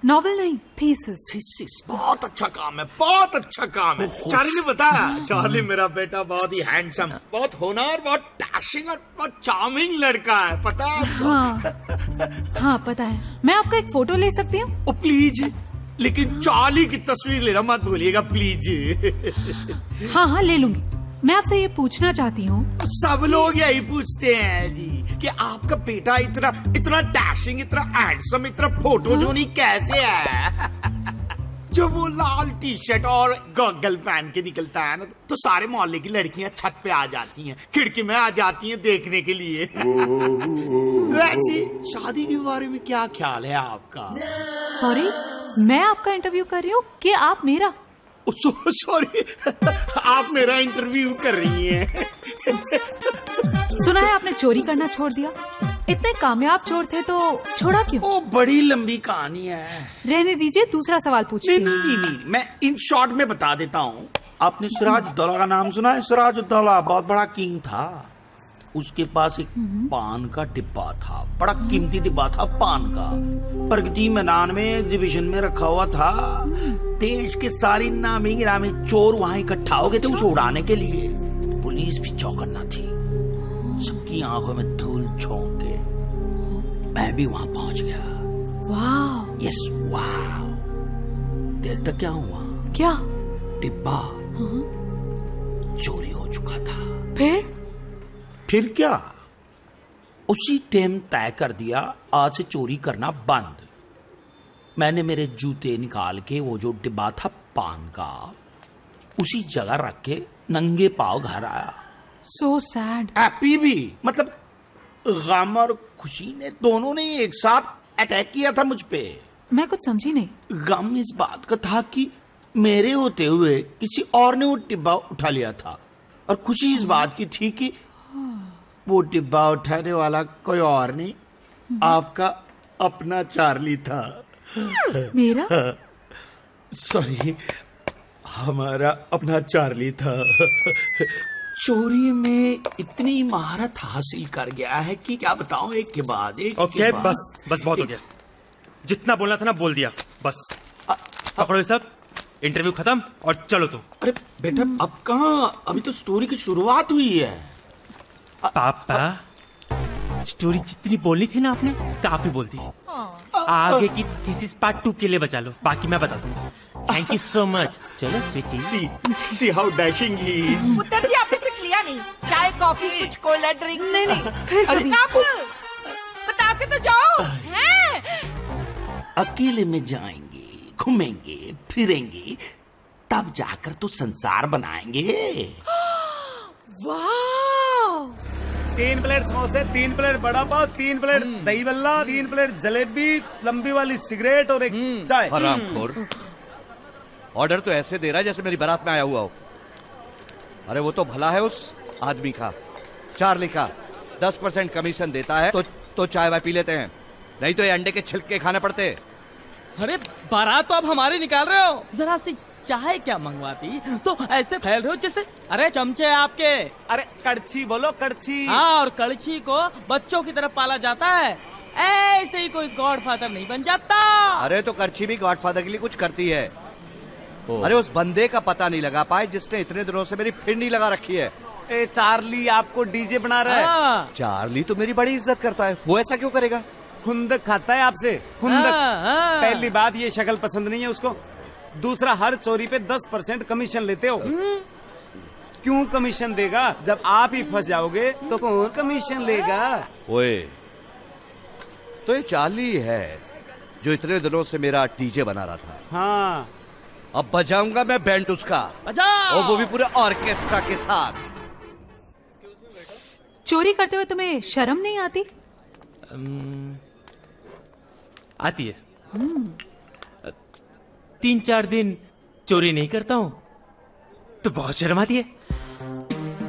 नॉवेल नहीं, थीसिस। बहुत अच्छा काम है, बहुत अच्छा काम है। चार्ली ने बताया, चार्ली मेरा बेटा बहुत ही हैंडसम, बहुत होनहार, बहुत डैशिंग और बहुत चार्मिंग लड़का है, पता है आपको? हाँ पता है। मैं आपका एक फोटो ले सकती हूँ? ओ प्लीज, लेकिन चार्ली की तस्वीर लेना मत भूलिएगा प्लीज। हाँ ले लूंगी। मैं आपसे ये पूछना चाहती हूँ, सब लोग यही पूछते हैं जी कि आपका बेटा इतना इतना डैशिंग, इतना हैंडसम, इतना फोटोजेनिक कैसे है। जब वो लाल टी शर्ट और गॉगल पहन के निकलता है ना, तो सारे मोहल्ले की लड़कियां छत पे आ जाती हैं, खिड़की में आ जाती हैं देखने के लिए। वैसे शादी के बारे में क्या ख्याल है आपका? सॉरी, मैं आपका इंटरव्यू कर रही हूँ कि आप मेरा? सॉरी, आप मेरा इंटरव्यू कर रही हैं। सुना है आपने चोरी करना छोड़ दिया। इतने कामयाब चोर थे तो छोड़ा क्यों? ओ बड़ी लंबी कहानी है, रहने दीजिए, दूसरा सवाल पूछती हूँ। नहीं, मैं इन शॉर्ट में बता देता हूँ। आपने सिराजुद्दौला का नाम सुना है? सिराजुद्दौला बहुत बड़ा किंग था। उसके पास एक पान का डिब्बा था, बड़ा कीमती डिब्बा था पान का। प्रगति मैदान में एग्जीबिशन में रखा हुआ था। देश के सारी नामी गिरामी चोर वहां इकट्ठा हो गए थे उसे उड़ाने के लिए। पुलिस भी चौकन्ना थी, सबकी आंखों में धूल झोंक के मैं भी वहां पहुंच गया। वाह। यस वाह। देखता क्या हुआ? क्या? डिब्बा चोरी हो चुका था। फिर क्या? उसी टाइम तय कर दिया, आज से चोरी करना बंद। मैंने मेरे जूते निकाल के वो जो डिब्बा था पान का, उसी जगह रख के नंगे पांव घर आया। So sad. हैप्पी भी, मतलब गम और खुशी ने दोनों ने एक साथ अटैक किया था मुझ पे। मैं कुछ समझी नहीं। गम इस बात का था कि मेरे होते हुए किसी और ने वो डिब्बा उठा लिया था, और खुशी इस बात की थी कि वो डिब्बा उठाने वाला कोई और नहीं, आपका अपना चार्ली था। मेरा? सॉरी, हमारा अपना चार्ली था। चोरी में इतनी महारत हासिल कर गया है कि क्या बताऊं, एक के बाद एक। ओके, बस बस बहुत हो गया। जितना बोलना था ना बोल दिया, बस। पकड़ो ये सब, इंटरव्यू खत्म और चलो तुम। अरे बेटा, अब कहाँ, अभी तो स्टोरी की शुरुआत हुई है। पापा, स्टोरी जितनी बोलनी थी ना आपने काफी बोल दी। आगे की थीसिस पार्ट 2 के लिए बचा लो, बाकी मैं बता दूंगा। Thank you so much. चलो Sweety. See how dashing he is. पुत्र जी आपने कुछ लिया नहीं? चाय, कॉफी, कुछ कोल्ड ड्रिंक? नहीं, फिर कभी। बता के तो जाओ। हैं? अकेले में जाएंगे, घूमेंगे, फिरेंगे, तब जाकर तो संसार बनाएंगे। वाह! 3 प्लेट समोसे, 3 प्लेट बड़ा पाव, 3 प्लेट दही बल्ला, 3 प्लेट जलेबी, लंबी वाली सिगरेट और एक चाय। हरामखोर, ऑर्डर तो ऐसे दे रहा है जैसे मेरी बारात में आया हुआ हो। अरे वो तो भला है उस आदमी का, चार्ली का। 10% कमीशन देता है तो चाय वाय पी लेते हैं, नहीं तो ये अंडे के छिलके खाने पड़ते। अरे बारात तो अब हमारी निकाल रहे हो, जरा सी चाय क्या मंगवाती तो ऐसे फैल रहे हो जैसे। अरे चमचे आपके। अरे कड़छी बोलो, कड़छी। हाँ, और कड़छी को बच्चों की तरफ पाला जाता है, ऐसे ही कोई गॉडफादर नहीं बन जाता। अरे तो करछी भी गॉडफादर के लिए कुछ करती है। अरे उस बंदे का पता नहीं लगा पाए जिसने इतने दिनों से मेरी फिरनी लगा रखी है। ए चार्ली आपको डीजे बना रहा है। चार्ली तो मेरी बड़ी इज्जत करता है, वो ऐसा क्यों करेगा? खुंदक खाता है आपसे, खुंदक। पहली बात, ये शक्ल पसंद नहीं है उसको। दूसरा, हर चोरी पे 10% कमीशन लेते हो। क्यों कमीशन देगा? जब आप ही फंस जाओगे तो कौन कमीशन लेगा? ओए, तो ये चार्ली है जो इतने दिनों से मेरा डीजे बना रहा था। हाँ, अब बजाऊंगा मैं बैंड उसका, और वो भी पूरे ऑर्केस्ट्रा के साथ। चोरी करते हुए तुम्हें शर्म नहीं आती? आती है। 3-4 दिन चोरी नहीं करता हूँ तो बहुत शर्म आती है।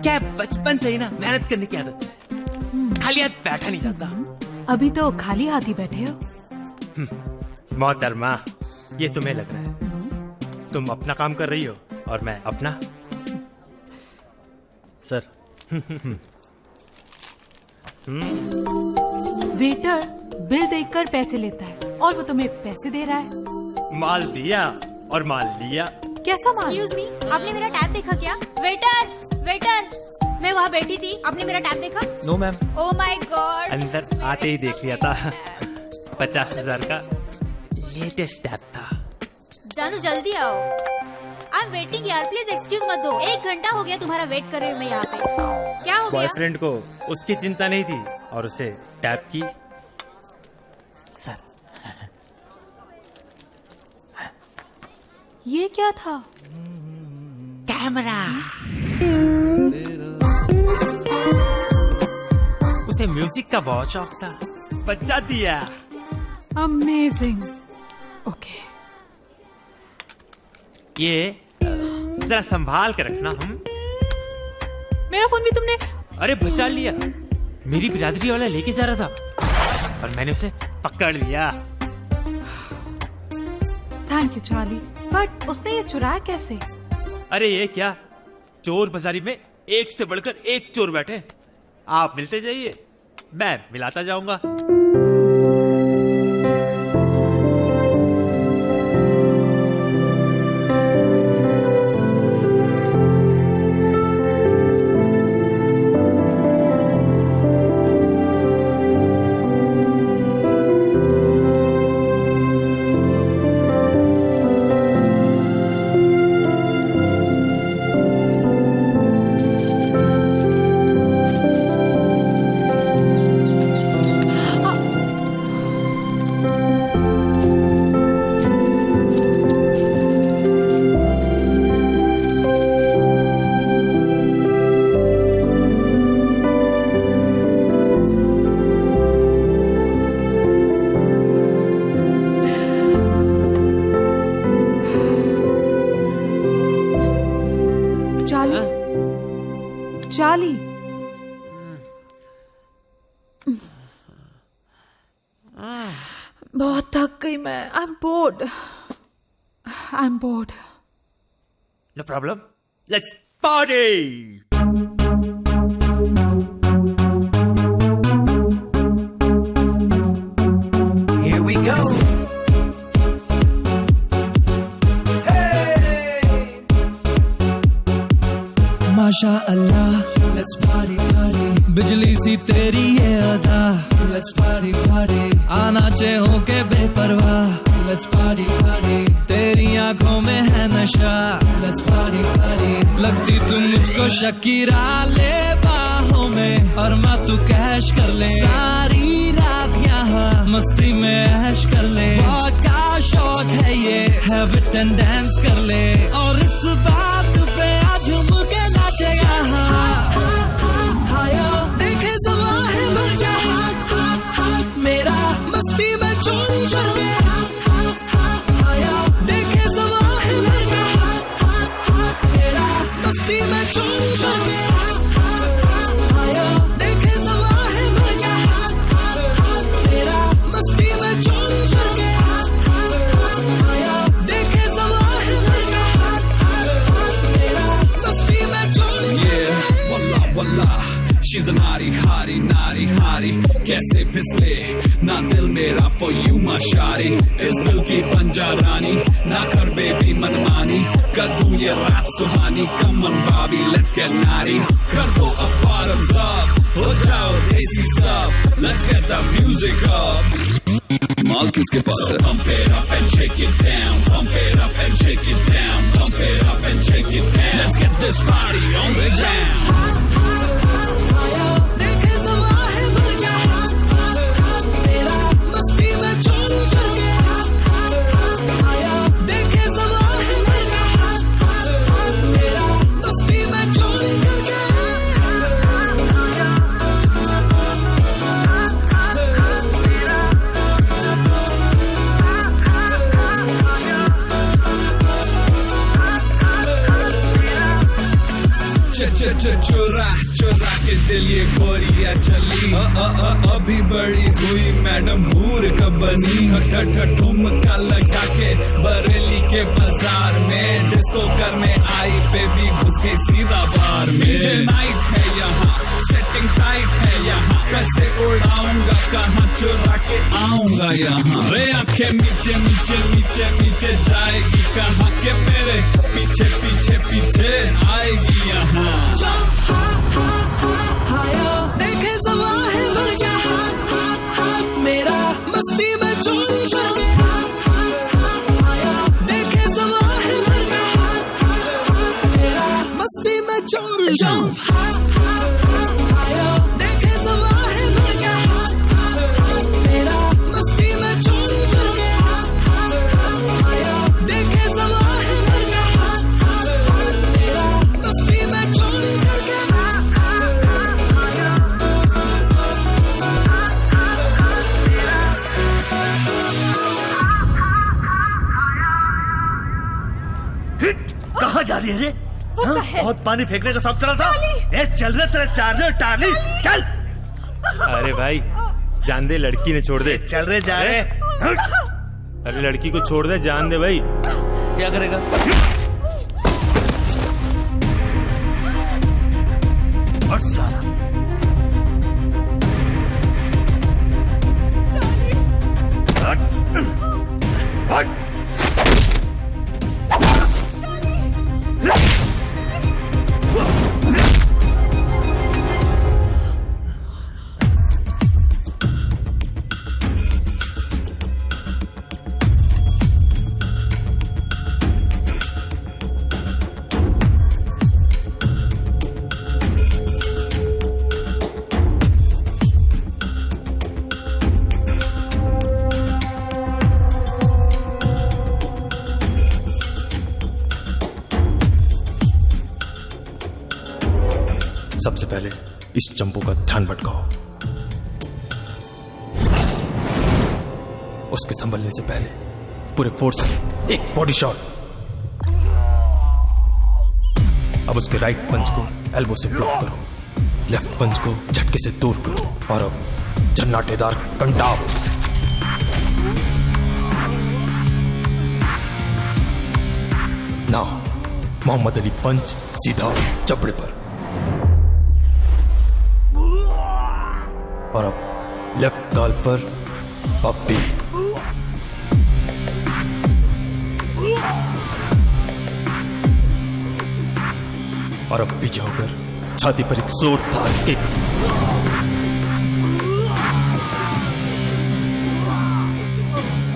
क्या बचपन से ही ना मेहनत करने की आदत है, खाली हाथ बैठा नहीं जाता। अभी तो खाली हाथ ही बैठे हो। मोहतरमा, ये तुम्हें लग रहा है तुम अपना काम कर रही हो और मैं अपना। सर। वेटर बिल देखकर पैसे लेता है और वो तुम्हें पैसे दे रहा है। माल दिया और माल लिया। कैसा माल? एक्सक्यूज मी, आपने मेरा टैब देखा क्या? वेटर, वेटर, मैं वहाँ बैठी थी, आपने मेरा टैब देखा? No ma'am. Oh my god, अंदर आते ही देख लिया था। 50,000 का लेटेस्ट टैब था। जानू जल्दी आओ। आई एम वेटिंग यार, प्लीज एक्सक्यूज मत दो। 1 घंटा हो गया तुम्हारा वेट कर रही हूँ मैं यहाँ पे। क्या हो गया? बॉयफ्रेंड को उसकी चिंता नहीं थी और उसे टैब की। सर, ये क्या था? कैमरा। उसे म्यूजिक का बहुत शौक था, बजा दिया। अमेजिंग। ओके, ये जरा संभाल के रखना। हम मेरा फोन भी तुमने? अरे बचा लिया, मेरी बिरादरी वाला लेके जा रहा था और मैंने उसे पकड़ लिया। थैंक यू चार्ली, बट उसने ये चुराया कैसे? अरे ये क्या, चोर बाजारी में एक से बढ़कर एक चोर बैठे। आप मिलते जाइए, मैं मिलाता जाऊंगा। चार्ली, बहुत थक गई मैं। I am bored. No problem, let's party. Here we go. माशा अल्लाह, let's party party। बिजली सी तेरी ये अदा, let's party party। आना चाहो के बेपरवाह, let's party party। तेरी आंखों में है नशा, let's party party। लगती तुम मुझको शकीरा, ले बाहों में और मैं तू कैश कर ले। सारी रात यहाँ मस्ती में ऐश कर ले। वोडका शॉट है ये, have it and dance कर ले। और इस बात पे आज झूम के नाचेगा। देखे सवा है मजा, मेरा मस्ती में चोरी कर ले। देखे सवा है मजा, मेरा मस्ती में चोरी कर ले। देखे सवा है मजा, मेरा मस्ती में चोरी कर ले। देखे सवा है मजा, मेरा मस्ती में चोरी कर ले। Wallah wallah, she's a naughty hottie, कैसे फिसले ना दिल मेरा for you my shawty। इस दिल की पंजा रानी, ना कर बेबी मनमानी, कर दूं ये रात सुहानी। Come on Bobby, let's get naughty। कर दो अब bottoms up, हो जाओ देसी सब, let's get the music up। माल किसके पास है? Pump it up and shake it down, pump it up and shake it down, pump it up and shake it down। Let's get this party on the ground। देखे सवा है मजा, मेरा मस्ती में चोरी कर ले। देखे सवा है मजा, मेरा मस्ती में चोरी कर ले। चुरा चुरा के दिल ये गोरिया चली। अभी बड़ी हुई मैडम हूर कब बनी। ठुमका लगा के बरेली के बाजार में डिस्को करने आई बेबी घुस गई सीधा बार में। डीजे नाइट है यहाँ, सेटिंग टाइट है यहाँ, कैसे उड़ाऊंगा कहाँ चुरा के आऊंगा यहाँ। रे आंखें नीचे नीचे नीचे नीचे जाएगी कहाँ के मेरे पीछे पीछे पीछे आएगी यहाँ। देखे सवा है मजा, मेरा मस्ती में चोरी कर ले। देखे सवा है मजा, मेरा मस्ती में चोरी कर ले। देखे सवा है मजा, मेरा मस्ती में चोरी कर ले। देखे सवा है मजा, मेरा मस्ती में चोरी कर ले। कहाँ जा रही है रे? बहुत पानी फेंकने का शौक चला था। ए चल रे तेरा चार्जर टार्ली, चल। अरे भाई जान दे, लड़की ने छोड़ दे। चल रे जा रे। अरे लड़की को छोड़ दे, जान दे भाई। क्या करेगा? हट साला। हट हट। सबसे पहले इस चंपू का ध्यान भटकाओ। उसके संभलने से पहले पूरे फोर्स से एक बॉडी शॉट। अब उसके राइट पंच को एल्बो से ब्लॉक करो, लेफ्ट पंच को झटके से दूर करो और अब जन्नाटेदार कंटाओ। मोहम्मद अली पंच सीधा चपड़े पर, और अब लेफ्ट गाल पर पप्पी, और अब पीछे होकर छाती पर एक जोरदार किक।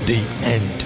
The end.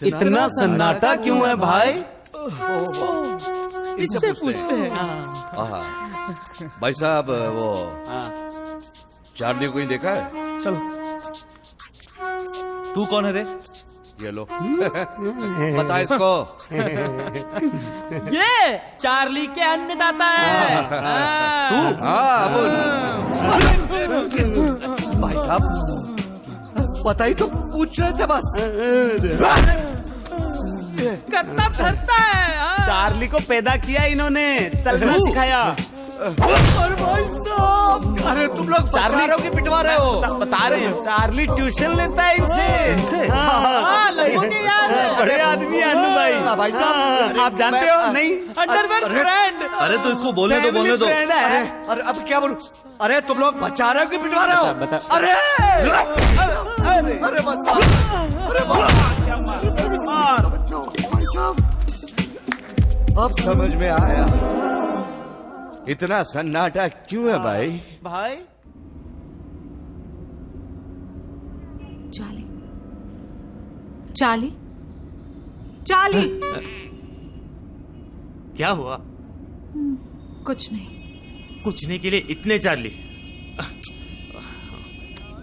इतना सन्नाटा क्यों है भाई? इससे पूछते हैं। भाई साहब वो चार्ली को ही देखा है? चलो। तू कौन है रे? ये लो बता इसको। ये चार्ली के अन्नदाता है। तू? हाँ बोल। भाई साहब पता ही तो पूछ रहे थे बस। करता धरता है। चार्ली को पैदा किया इन्होंने, चलना सिखाया। अरे भाई साहब, अरे तुम लोग चार्ली बच्चा की पिटवा रहे हो। बता रहे हैं, चार्ली ट्यूशन लेता है इनसे। हाँ, लगोगे यार। बड़े आदमी अनु भाई। भाई साहब आप जानते हो नहीं? Underwear friend. अरे तो इसको बोलने दो, बोलने दो। अरे अब क्या बोलूं? अरे तुम लोग बचा रहे हो कि पिटवा रहे हो? अरे अरे अब समझ में आया इतना सन्नाटा क्यों है भाई। भाई चार्ली, चार्ली, चार्ली। क्या हुआ? कुछ नहीं। कुछ नहीं के लिए इतने चार्ली?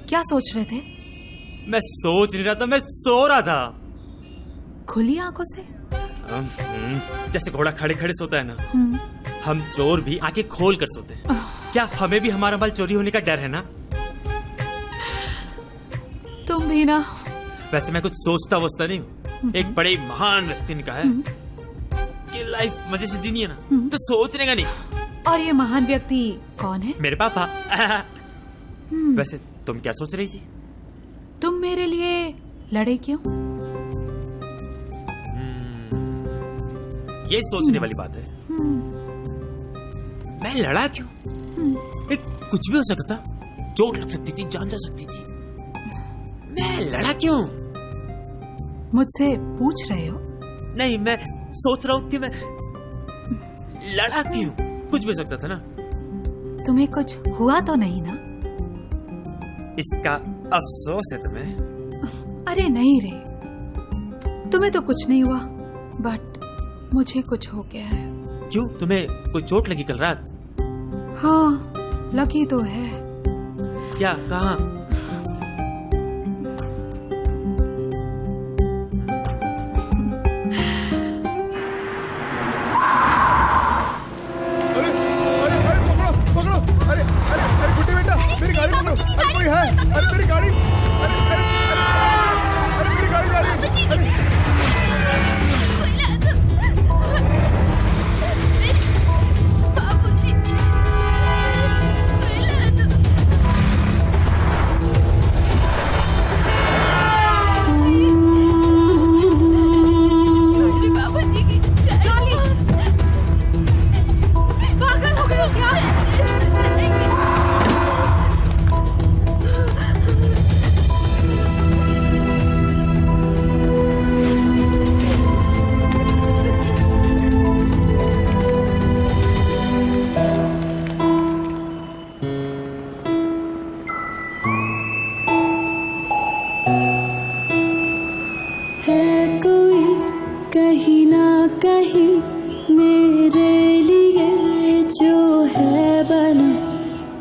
क्या सोच रहे थे? मैं सोच नहीं रहा था, मैं सो रहा था। खुली आंखों से? जैसे घोड़ा खड़े खड़े सोता है ना, हम चोर भी आंखें खोल कर सोते हैं। क्या हमें भी हमारा माल चोरी होने का डर है ना? तुम भी ना। वैसे मैं कुछ सोचता वोचता नहीं हूँ। एक बड़े महान व्यक्ति ने कहा है कि लाइफ मजे से जीनी है ना, तो सोचने का नहीं। और ये महान व्यक्ति कौन है? मेरे पापा। वैसे तुम क्या सोच रही थी? तुम मेरे लिए लड़े क्यों? ये सोचने वाली बात है। मैं लड़ा क्यों? एक कुछ भी हो सकता था, चोट लग सकती थी, जान जा सकती थी। मैं लड़ा क्यों? मुझसे पूछ रहे हो? नहीं, मैं सोच रहा हूँ कि मैं लड़ा क्यों। कुछ भी हो सकता था ना। तुम्हें कुछ हुआ तो नहीं ना? इसका अफसोस है तुम्हें? अरे नहीं रे, तुम्हें तो कुछ नहीं हुआ, बट मुझे कुछ हो गया है। क्यों, तुम्हें कोई चोट लगी कल रात? हाँ, लगी तो है। क्या, कहाँ?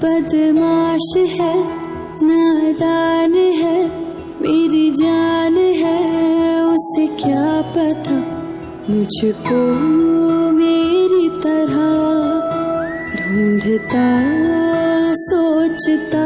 बदमाश है ना नादान है, मेरी जान है, उसे क्या पता मुझको मेरी तरह ढूंढता सोचता।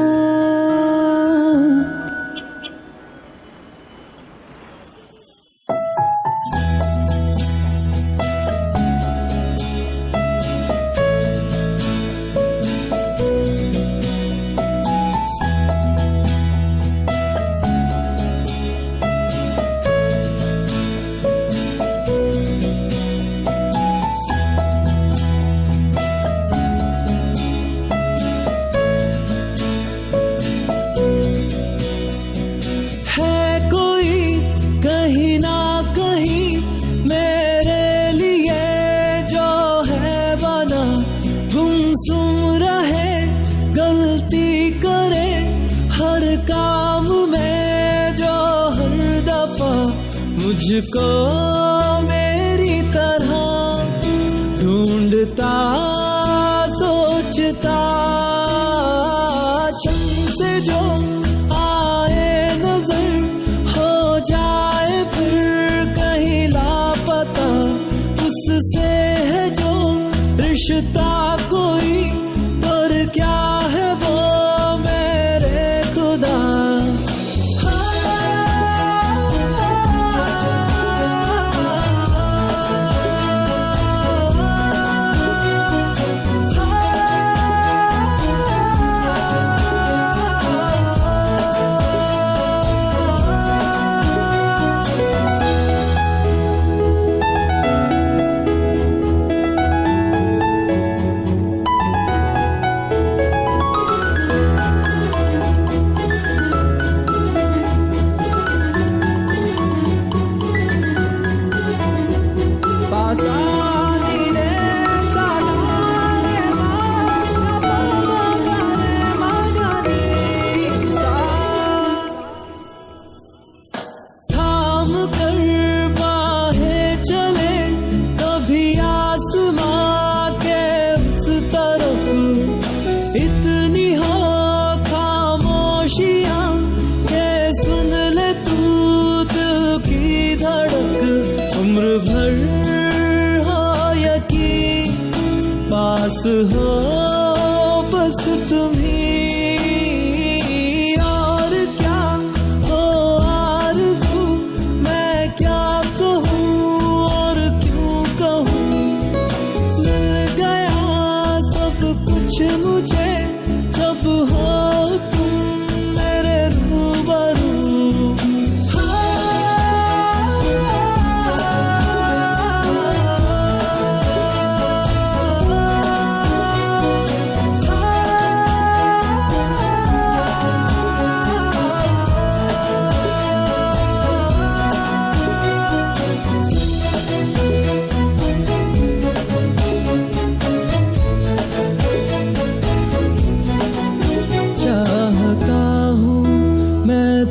मुझको मेरी तरह ढूंढता सोचता। छम से जो आए नजर हो जाए फिर कहीं लापता, उससे है जो रिश्ता कोई, पर क्या है वो मेरे खुदा। हो बस तुम्ही, और क्या हो आरज़ू, मैं क्या कहूँ और क्यों कहूँ। मिल गया सब कुछ मुझे जब हो तुम मेरे रूबरू।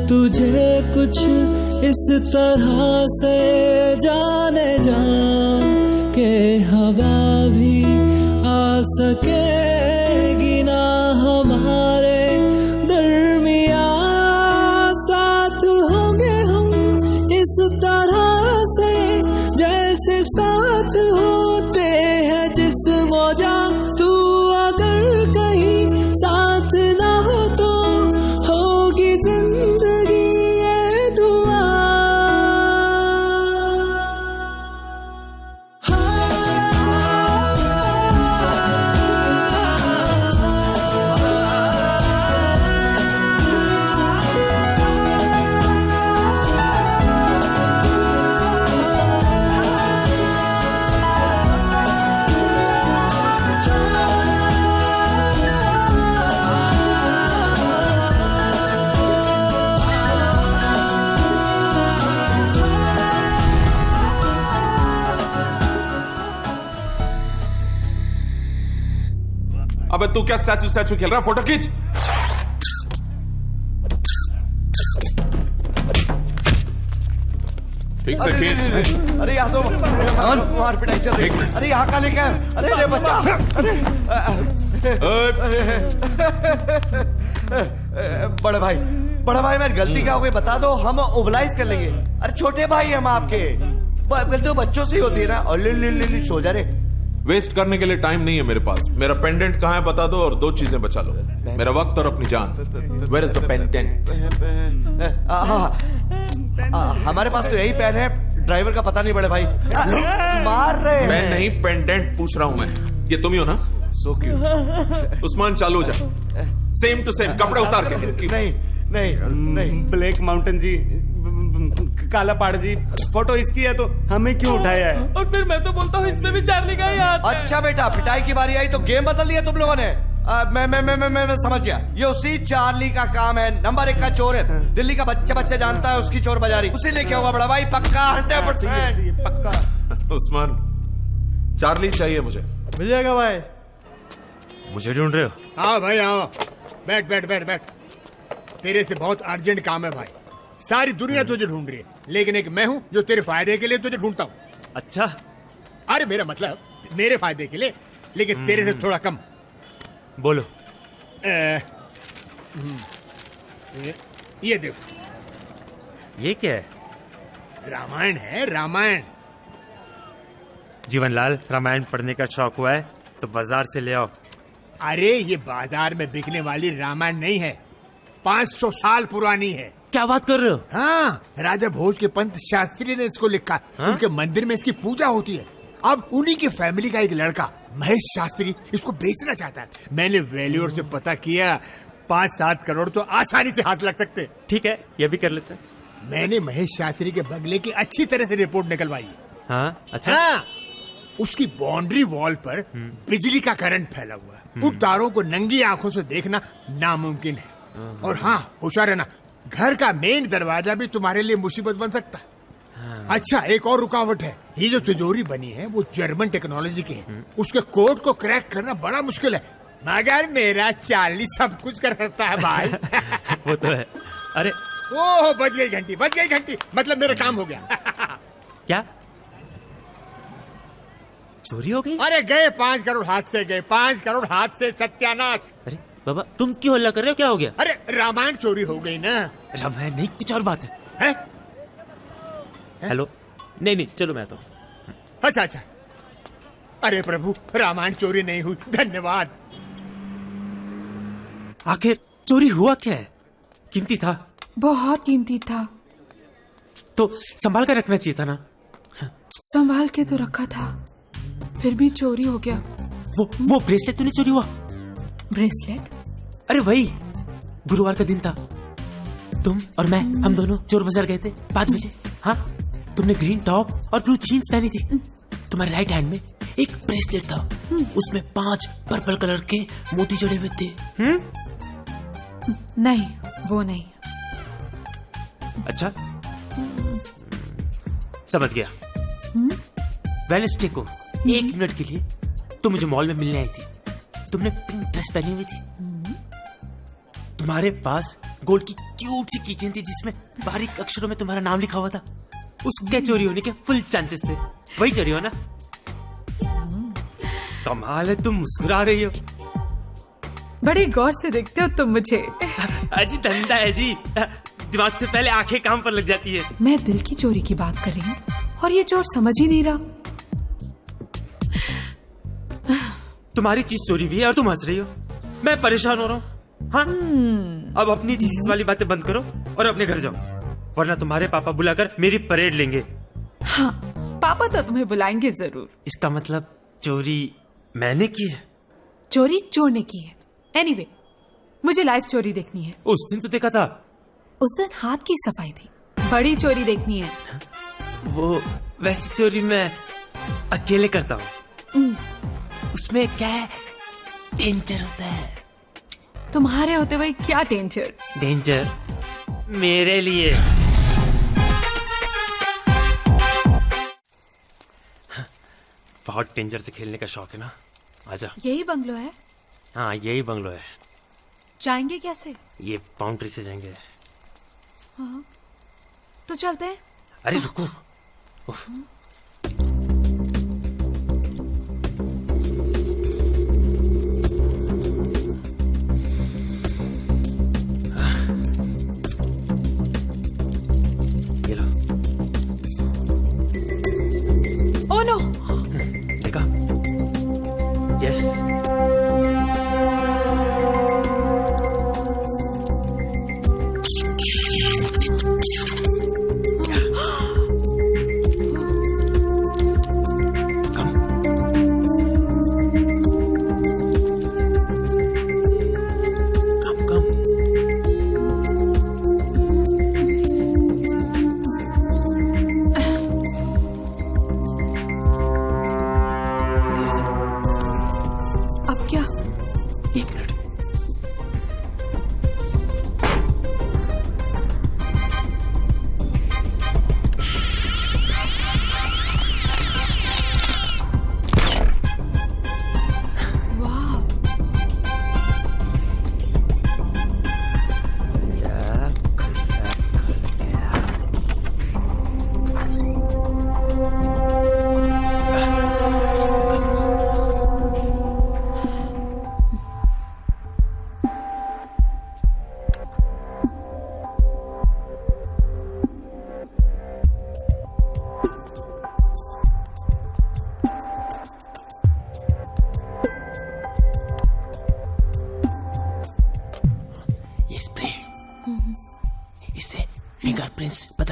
तुझे कुछ इस तरह से जाने जा के हवा भी आ सकेगी ना हमारे दरमिया। साथ होंगे हम इस तरह से जैसे साथ होते हैं जिस्म और जान। तू अगर कहीं साथ ना हो तो होगी जिंदगी ये दुआ। अबे तू क्या स्टैचू स्टैचू खेल रहा? फोटो खींच। ठीक से खींच। अरे यहाँ तो मार पिटाई चल रही है। अरे यहाँ का लेकर, अरे अरे बच्चा, अरे बड़े भाई, मेरी गलती क्या हो गई बता दो, हम ओबलाइज कर लेंगे। अरे छोटे भाई हम आपके, गलती तो बच्चों से ही होती है ना। और ले सो जा रे। वेस्ट करने के लिए टाइम नहीं है मेरे पास। मेरा पेंडेंट कहाँ है बता दो और 2 चीजें बचा लो, मेरा वक्त और अपनी जान। Where is the pendant? हमारे पास तो यही पेन है, ड्राइवर का पता नहीं बड़े भाई। मार रहे हैं। मैं नहीं, पेंडेंट पूछ रहा हूं मैं। ये तुम ही हो ना? So cute. उस्मान चालू जा, सेम टू सेम, कपड़े उतार के। नहीं। ब्लैक माउंटेन जी, काला पहाड़ जी, फोटो इसकी है तो हमें क्यों उठाया है? और फिर मैं तो बोलता हूँ इसमें भी चार्ली का ही हाथ है। अच्छा बेटा, पिटाई की बारी आई तो गेम बदल दिया तुम लोगों ने। मैं समझ गया, ये उसी चार्ली का काम है। नंबर 1 का चोर है, दिल्ली का बच्चा जानता है उसकी चोर बाजारी, उसी लेके होगा बड़ा भाई, पक्का 100%। पक्का। उस्मान, चार्ली चाहिए मुझे। मिल जाएगा भाई। मुझे ढूंढ रहे हो? आओ भाई आओ, बैठ। तेरे से बहुत अर्जेंट काम है भाई। सारी दुनिया तुझे ढूंढ रही है, लेकिन एक मैं हूँ जो तेरे फायदे के लिए तुझे ढूंढता हूँ। अच्छा? अरे मेरा मतलब मेरे फायदे के लिए, लेकिन तेरे से थोड़ा कम। बोलो। ये देखो। ये क्या है? रामायण है, रामायण। जीवनलाल, रामायण पढ़ने का शौक हुआ है तो बाजार से ले आओ। अरे ये बाजार में बिकने वाली रामायण नहीं है, 500 साल पुरानी है। क्या बात कर रहे हो? हाँ, राजा भोज के पंत शास्त्री ने इसको लिखा। उनके मंदिर में इसकी पूजा होती है। अब उन्हीं की फैमिली का एक लड़का महेश शास्त्री इसको बेचना चाहता है। मैंने वैल्यूअर से पता किया, 5-7 करोड़ तो आसानी से हाथ लग सकते। ठीक है, ये भी कर लेते हैं। मैंने महेश शास्त्री के बंगले की अच्छी तरह से रिपोर्ट निकलवाई। हाँ, अच्छा। हाँ, उसकी बाउंड्री वॉल पर बिजली का करंट फैला हुआ है। उन तारों को नंगी आंखों से देखना नामुमकिन है। और हाँ, होशियार रहना, घर का मेन दरवाजा भी तुम्हारे लिए मुसीबत बन सकता है। अच्छा, एक और रुकावट है। ये जो तिजोरी बनी है वो जर्मन टेक्नोलॉजी की है। उसके कोड को क्रैक करना बड़ा मुश्किल है, मगर मेरा चार्ली सब कुछ कर सकता है भाई। वो तो है। अरे ओह, बज गई घंटी, मतलब मेरा काम हो गया। क्या चोरी हो गई? अरे गए 5 करोड़ हाथ से, गए 5 करोड़ हाथ से, सत्यानाश। अरे बाबा, तुम क्यों हल्ला कर रहे हो? क्या हो गया? अरे रामायण चोरी हो गई ना। रामायण नहीं, कुछ और बात है। हेलो, नहीं, चलो मैं तो। अच्छा। अरे प्रभु, रामायण चोरी नहीं हुई, धन्यवाद। आखिर चोरी हुआ क्या है? कीमती था? बहुत कीमती था। तो संभाल कर रखना चाहिए था ना। संभाल के तो रखा था, फिर भी चोरी हो गया। वो ब्रेसलेट तो नहीं चोरी हुआ? ब्रेसलेट? अरे वही, गुरुवार का दिन था, तुम और मैं, हम दोनों चोर बाजार गए थे 5 बजे। हाँ, तुमने ग्रीन टॉप और ब्लू जीन्स पहनी थी। तुम्हारे राइट हैंड में एक ब्रेसलेट था, उसमें 5 पर्पल कलर के मोती जड़े हुए थे। नहीं, वो नहीं। अच्छा, समझ गया। वेडनेसडे को 1 मिनट के लिए तुम मुझे मॉल में मिलने आई थी। तुमने पिंक ड्रेस पहनी हुई थी। तुम्हारे पास गोल्ड की क्यूट सी कीचेन थी जिसमें बारीक अक्षरों में तुम्हारा नाम लिखा हुआ था। उसके चोरी होने के फुल चांसेस थे। वही चोरी हो ना? कमाल है, तुम मुस्कुरा रही हो। बड़े गौर से देखते हो तुम मुझे। अजी धंधा है जी, दिमाग से पहले आंखें काम पर लग जाती है। मैं दिल की चोरी की बात कर रही हूँ और ये चोर समझ ही नहीं रहा। तुम्हारी चीज चोरी हुई है और तुम हंस रही हो। मैं परेशान हो रहा हूँ। हाँ, अब अपनी थीसिस वाली बातें बंद करो और अपने घर जाओ, वरना तुम्हारे पापा बुलाकर मेरी परेड लेंगे। हाँ, पापा तो तुम्हें बुलाएंगे जरूर। इसका मतलब चोरी मैंने की है? चोरी चोर ने की है। एनीवे, मुझे लाइव चोरी देखनी है। उस दिन तो देखा था। उस दिन हाथ की सफाई थी, बड़ी चोरी देखनी है। वो वैसी चोरी मैं अकेले करता हूँ। उसमें क्या है, डेंजर होता है। तुम्हारे होते हुए क्या डेंजर? डेंजर मेरे लिए। बहुत डेंजर से खेलने का शौक है ना। आजा। यही बंगलो है? हाँ, यही बंगलो है। जाएंगे कैसे? ये बाउंड्री से जाएंगे। हाँ, तो चलते हैं। अरे रुको। उफ।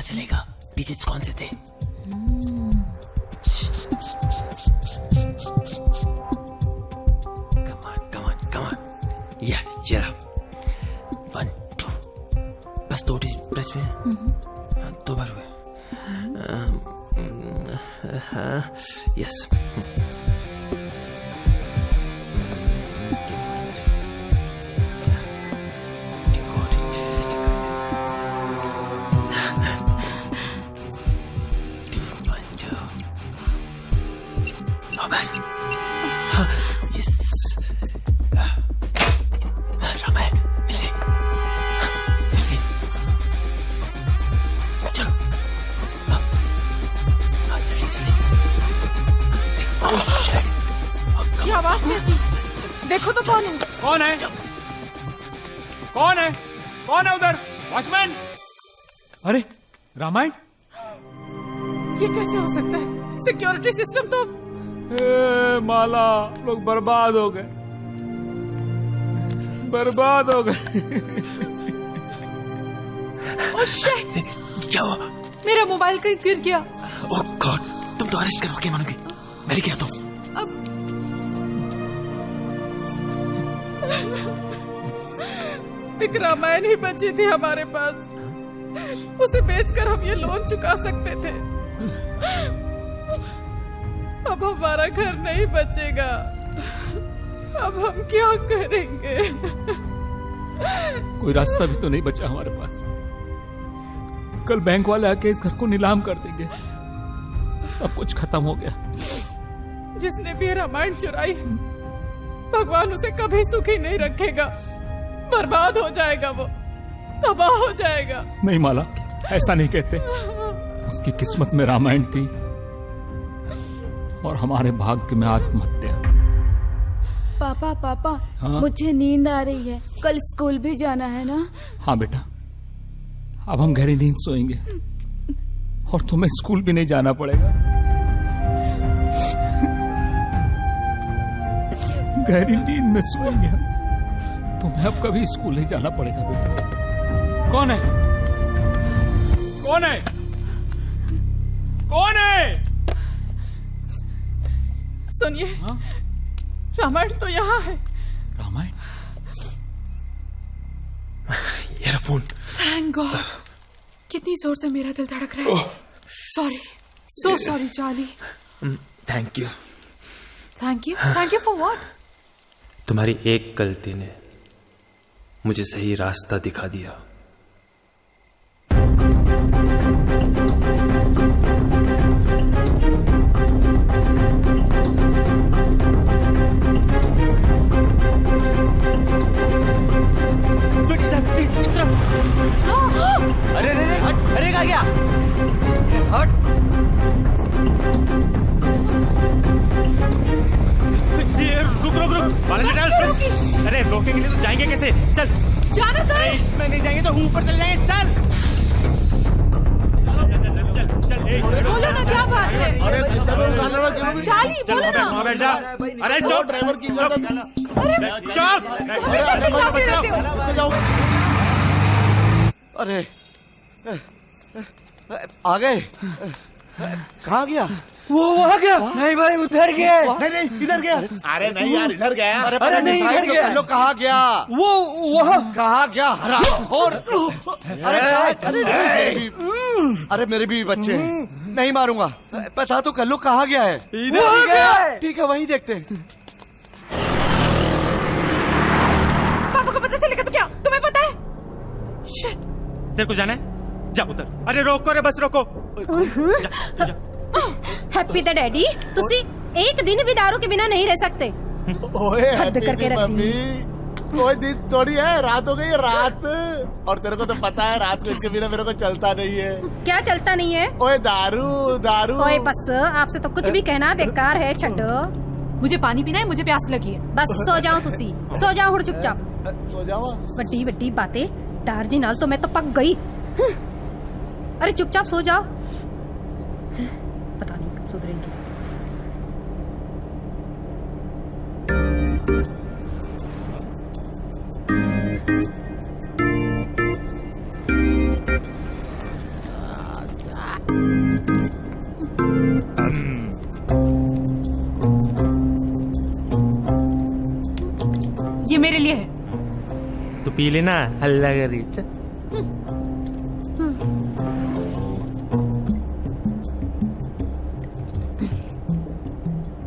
चलेगा डिजिट्स कौन से थे। कम ऑन ये रहा 1 2 बस 2 डिजिट प्रेस हुए, 2 बार हुए। यस देखो तो कौन है? कौन है? कौन है? कौन है उधर? वॉचमैन! अरे रामायण, ये कैसे हो सकता है? सिक्योरिटी सिस्टम तो माला, लोग बर्बाद हो गए, बर्बाद हो गए। Oh shit! क्या हुआ? मेरा मोबाइल कहीं गिर गया। ओह गॉड, तुम तो अरेस्ट करोगे मानोगे। मैं लेके आता हूँ। एक रामायण ही बची थी हमारे पास, उसे बेचकर हम ये लोन चुका सकते थे। अब हमारा घर नहीं बचेगा, अब हम क्या करेंगे? कोई रास्ता भी तो नहीं बचा हमारे पास। कल बैंक वाले आके इस घर को नीलाम कर देंगे, सब कुछ खत्म हो गया। जिसने भी रामायण चुराई, भगवान उसे कभी सुखी नहीं रखेगा, बर्बाद हो जाएगा, वो तबाह हो जाएगा। नहीं माला, ऐसा नहीं कहते। उसकी किस्मत में रामायण थी और हमारे भाग्य में आत्महत्या। पापा पापा, हाँ? मुझे नींद आ रही है, कल स्कूल भी जाना है ना? हाँ बेटा, अब हम गहरी नींद सोएंगे और तुम्हें स्कूल भी नहीं जाना पड़ेगा। गहरी नींद में सोएंगे हम, तुम्हें अब कभी स्कूल नहीं जाना पड़ेगा बेटा। कौन है? कौन है? कौन है? सुनिए, रामायण तो यहाँ है। रामायण? ये रहा फोन। थैंक गॉड, कितनी जोर से मेरा दिल धड़क रहा है। Sorry, so sorry Charlie. Thank you. Thank you for what? तुम्हारी एक गलती ने मुझे सही रास्ता दिखा दिया। अरे अरे कहाँ गया? हट! रुक। अरे रोकने के लिए तो जाएंगे कैसे? चल जाना तो। अरे इसमें नहीं जाएंगे तो ऊपर चले जाएंगे। चल बोलो ना, क्या बात है? अरे चार्ली बोलो ना। बैठ जा। अरे चुप, ड्राइवर की इजाजत। चुप। हमेशा चिल्लाते रहते हो। अरे आ गए? कहाँ गया? वो आ गया। नहीं भाई, उधर गया। नहीं इधर गया। अरे नहीं यार, इधर गया। अरे नहीं, इधर गया। लोग कहाँ गया? वो वहाँ कहाँ गया? और अरे मेरे भी बच्चे हैं, नहीं मारूंगा। बता तो कल्लू कहाँ गया है? इधर गया। ठीक है, वहीं देखते हैं। पापा को पता चलेगा तो क्या? तुम्हें पता है? शिट। तेरे को जाना है? जा उधर। अरे रोको रे, बस रोको। हैप्पी द डैडी, तुसी एक दिन भी दारू के बिना नहीं रह सकते। ओए हद करके रखती मम्मी, कोई दिन थोड़ी है, रात हो गई है, रात। और तेरे को तो पता है रात में इसके बिना मेरे को चलता नहीं है। क्या चलता नहीं है? ओए दारू। ओए बस, आपसे तो कुछ भी कहना बेकार है। छड्डो, मुझे पानी पीना है, मुझे प्यास लगी है। बस सो जाओ तुसी, सो जाओ हुण चुपचाप। सो जाओ। बड्डी बड्डी बातें डार जी नाल तो मैं तो पक गई। अरे चुपचाप सो जाओ, पता नहीं कब सुधरेंगे। ये मेरे लिए है। तो पी लेना, हल्ला कर रही है।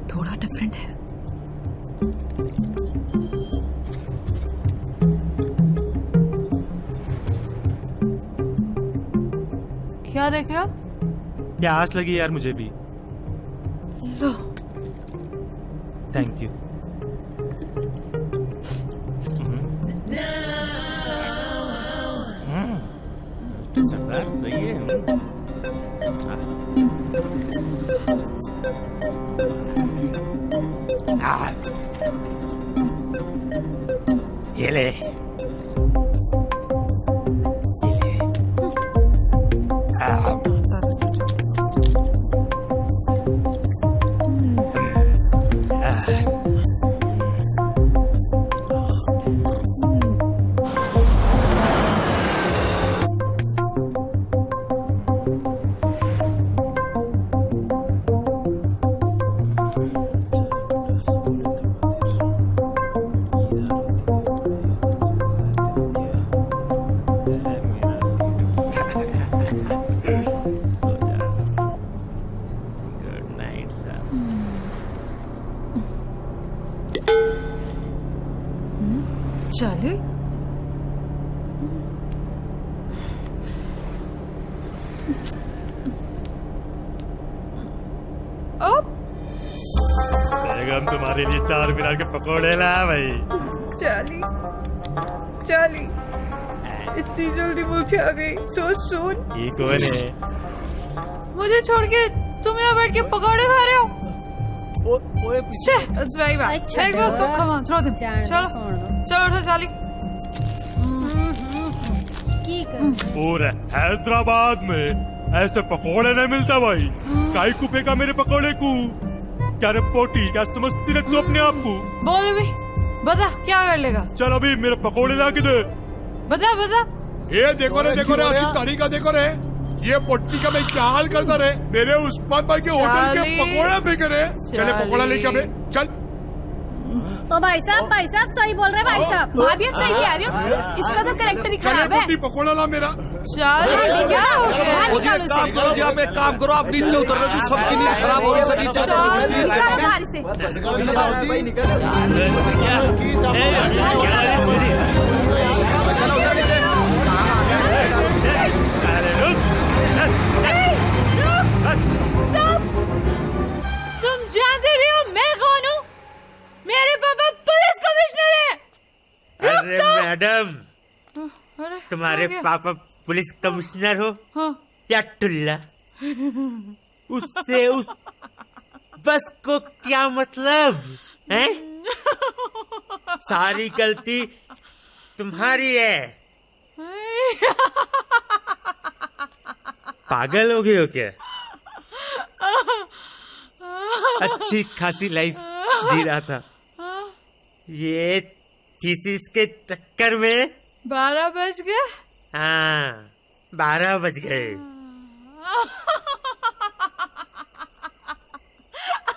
थोड़ा डिफरेंट है। क्या देख रहे हो? प्यास लगी यार मुझे भी। लो। Thank you. सरदार सही है। ये ले। चले। हम तुम्हारे लिए 4 मीनार के पकोड़े लाया भाई। चाली चाली इतनी जल्दी मुझे आ गई सो सून। ये कौन है? मुझे छोड़ के तुम यहाँ बैठ के पकौड़े खा रहे हो? It's very bad. Hey, go, come on, throw them. चलो उठो चाली। पूरे हैदराबाद में ऐसे पकोड़े नहीं मिलता भाई। काई कुपे का मेरे पकोड़े को क्या रे पोटी, क्या समझती रख तू अपने आप को? बोल अभी, बता क्या कर लेगा? चल अभी मेरे पकोड़े ला के दे। बता बता। ये देखो रे आज तारीख का देखो रे, ये पोटी का मैं क्या हाल करता रे। मेरे उस्मान भाई के होटल के पकोड़े बिक रहे। चले पकोड़ा लेके अबे चल। ओ भाई साहब सही बोल रहे हैं भाई साहब। भाभी अब सही कह रही हो, इसका तो कैरेक्टर ही खराब है। पकोड़ा ला मेरा। चल क्या हो गया? काम करो जी, आप एक काम करो, आप नीचे उतर लो, सबकी नींद खराब हो रही है। नीचे तुम जानते भी हो मैं कौन हूँ? मेरे पापा पुलिस कमिश्नर हैं। अरे मैडम, तुम्हारे पापा पुलिस कमिश्नर हो? हाँ। या टुल्ला? उससे उस बस को क्या मतलब है? सारी गलती तुम्हारी है। पागल हो गए हो क्या? अच्छी खासी लाइफ जी रहा था, ये थीसिस के चक्कर में 12 बज गए। हाँ 12 बज गए।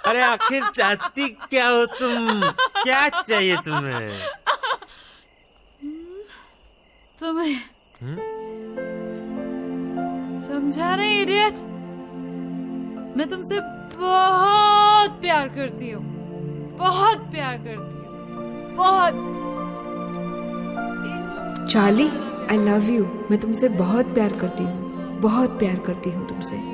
अरे आखिर चाहती क्या हो तुम? क्या चाहिए तुम्हें? तुम्हें समझा रहे इडियट, मैं तुमसे बहुत प्यार करती हूँ, बहुत प्यार करती हूँ, बहुत। Charlie, I love you. मैं तुमसे बहुत प्यार करती हूँ, बहुत प्यार करती हूँ तुमसे।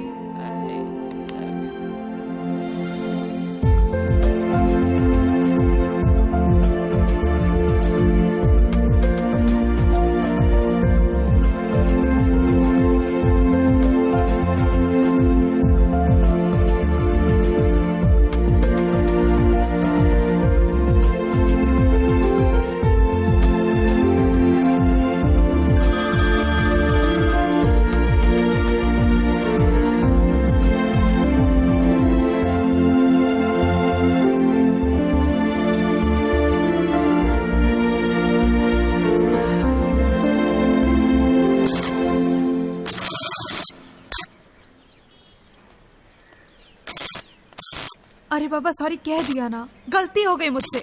अरे बाबा सॉरी कह दिया ना, गलती हो गई मुझसे,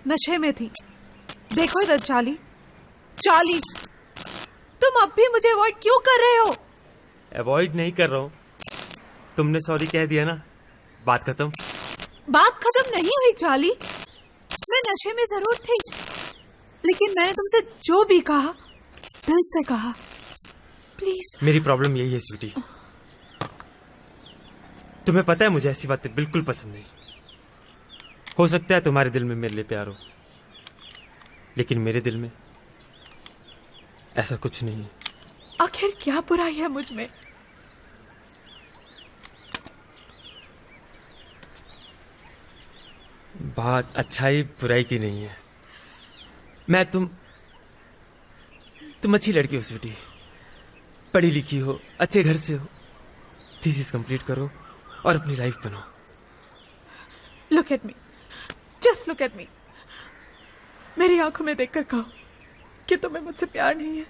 नशे में थी। देखो इधर चार्ली, चार्ली तुम अब भी मुझे अवॉइड क्यों कर रहे हो? अवॉइड नहीं कर रहा हूँ, तुमने सॉरी कह दिया ना, बात खत्म। बात खत्म नहीं हुई चार्ली, मैं नशे में जरूर थी, लेकिन मैंने तुमसे जो भी कहा दिल से कहा। प्लीज। मेरी प्रॉब्लम यही है स्वीटी, तुम्हें पता है मुझे ऐसी बातें बिल्कुल पसंद नहीं। हो सकता है तुम्हारे दिल में मेरे लिए प्यार हो, लेकिन मेरे दिल में ऐसा कुछ नहीं है। आखिर क्या बुराई है मुझ में? बात अच्छाई बुराई की नहीं है। तुम अच्छी लड़की हो स्वीटी, पढ़ी लिखी हो, अच्छे घर से हो, थीसिस कंप्लीट करो और अपनी लाइफ बनाओ। Look at me, just look at me. मेरी आंखों में देखकर कहो कि तुम्हें मुझसे प्यार नहीं है।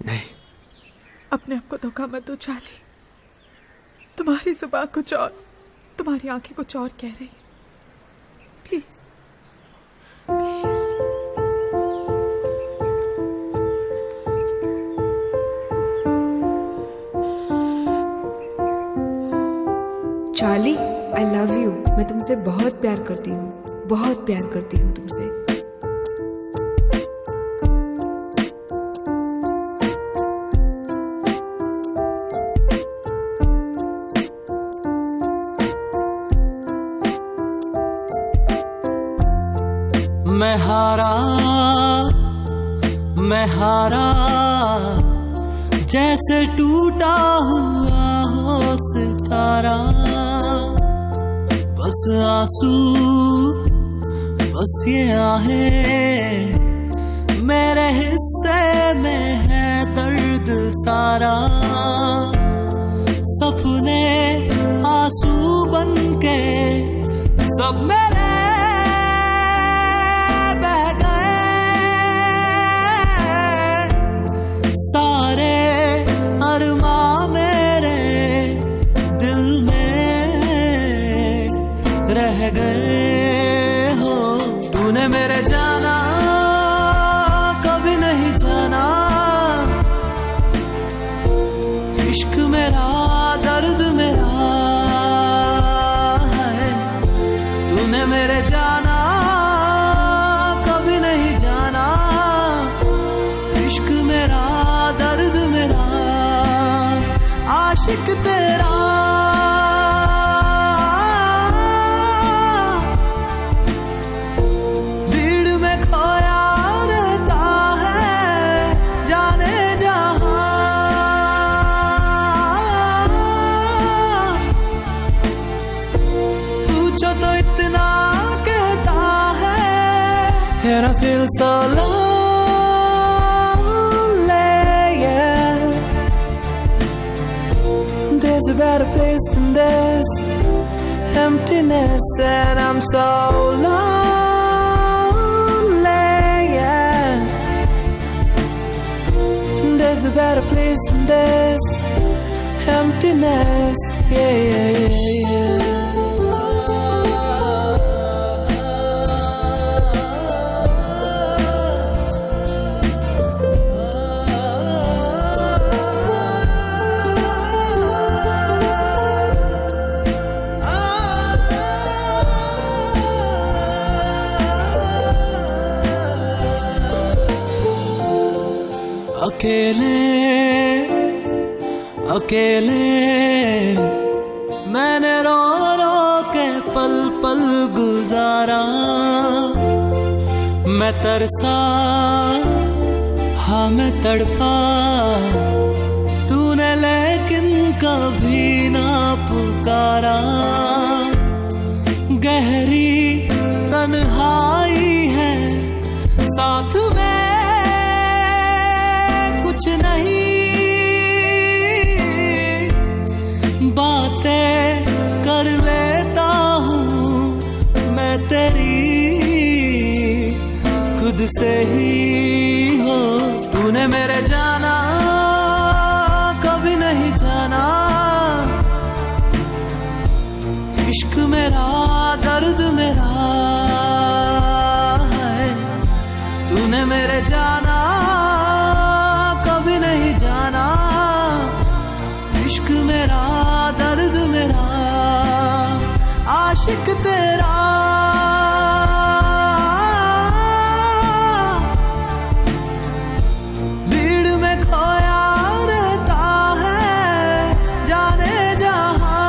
नहीं। अपने आप को धोखा मत दो चार्ली, तुम्हारी जुबान कुछ और, तुम्हारी आंखें कुछ और कह रही। Please please. Charlie I love you, मैं तुमसे बहुत प्यार करती हूँ, बहुत प्यार करती हूँ तुमसे। मैं हारा जैसे टूटा हुआ हो सितारा, बस आंसू बस ये आहें, मेरे हिस्से में है दर्द सारा। सपने आंसू बन के सब मेरे सारे अरमां मेरे दिल में रह गए हो। तूने मेरे जाना कभी नहीं जाना, इश्क मेरा दर्द मेरा है। तूने मेरे जाना कभी नहीं जाना, इश्क मेरा दर्द मेरा, आशिक तेरा। भीड़ में खोया रहता है जाने जहां, पूछो तो इतना कहता है। And I feel so low. There's a better place than this, emptiness, and I'm so lonely, yeah. There's a better place than this, emptiness, yeah, yeah, yeah, yeah. अकेले मैंने रो रो के पल पल गुजारा। मैं तरसा हाँ मैं तड़पा, तूने लेकिन कभी ना पुकारा। गहरी तन्हाई है साथ में कुछ नहीं, बातें कर लेता हूँ मैं तेरी खुद से ही हो। तूने मेरे जाना कभी नहीं जाना, आशिक तेरा भीड़ में खोया रहता है जाने जहां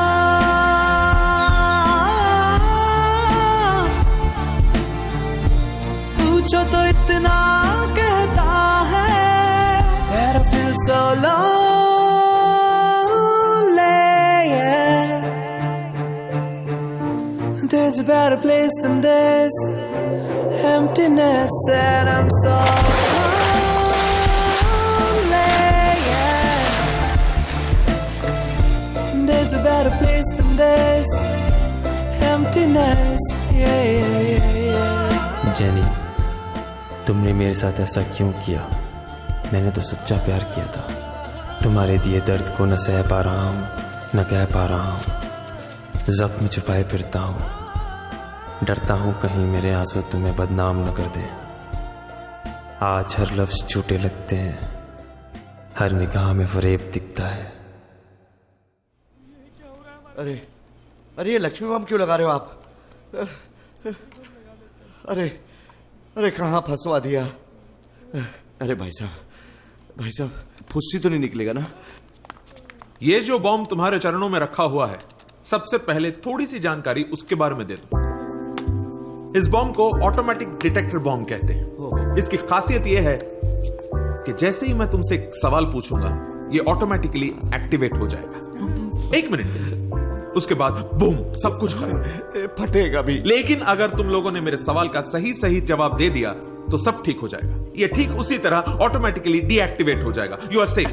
पूछो तो इतना कहता है तेरा दिल so lonely, yeah. There's a better place than this emptiness and I'm so lonely, yeah. There's a better place than this emptiness, yeah, yeah, yeah, yeah. Jenny, तुमने मेरे साथ ऐसा क्यों किया? मैंने तो सच्चा प्यार किया था। तुम्हारे दिए दर्द को न सह पा रहा हूँ, न कह पा रहा हूँ, जख्म छुपाए फिरता हूँ, डरता हूँ कहीं मेरे आंसू तुम्हें बदनाम न कर दें। आज हर लफ्ज झूठे लगते हैं, हर निगाह में फरेब दिखता है। अरे अरे ये लक्ष्मी बम क्यों लगा रहे हो आप? अरे अरे कहाँ फंसवा दिया? अरे भाई साहब फुस्सी तो नहीं निकलेगा ना? ये जो बॉम्ब तुम्हारे चरणों में रखा हुआ है, सबसे पहले थोड़ी सी जानकारी उसके बारे में दे दो। इस बॉम्ब को ऑटोमेटिक डिटेक्टर बॉम्ब कहते हैं। इसकी खासियत यह है कि जैसे ही मैं तुमसे एक सवाल पूछूंगा, ये ऑटोमेटिकली एक्टिवेट हो जाएगा। 1 मिनट, उसके बाद बूम, सब कुछ खत्म, फटेगा भी। लेकिन अगर तुम लोगों ने मेरे सवाल का सही जवाब दे दिया तो सब ठीक हो जाएगा। ये ठीक उसी तरह ऑटोमेटिकली डीएक्टिवेट हो जाएगा। You are safe,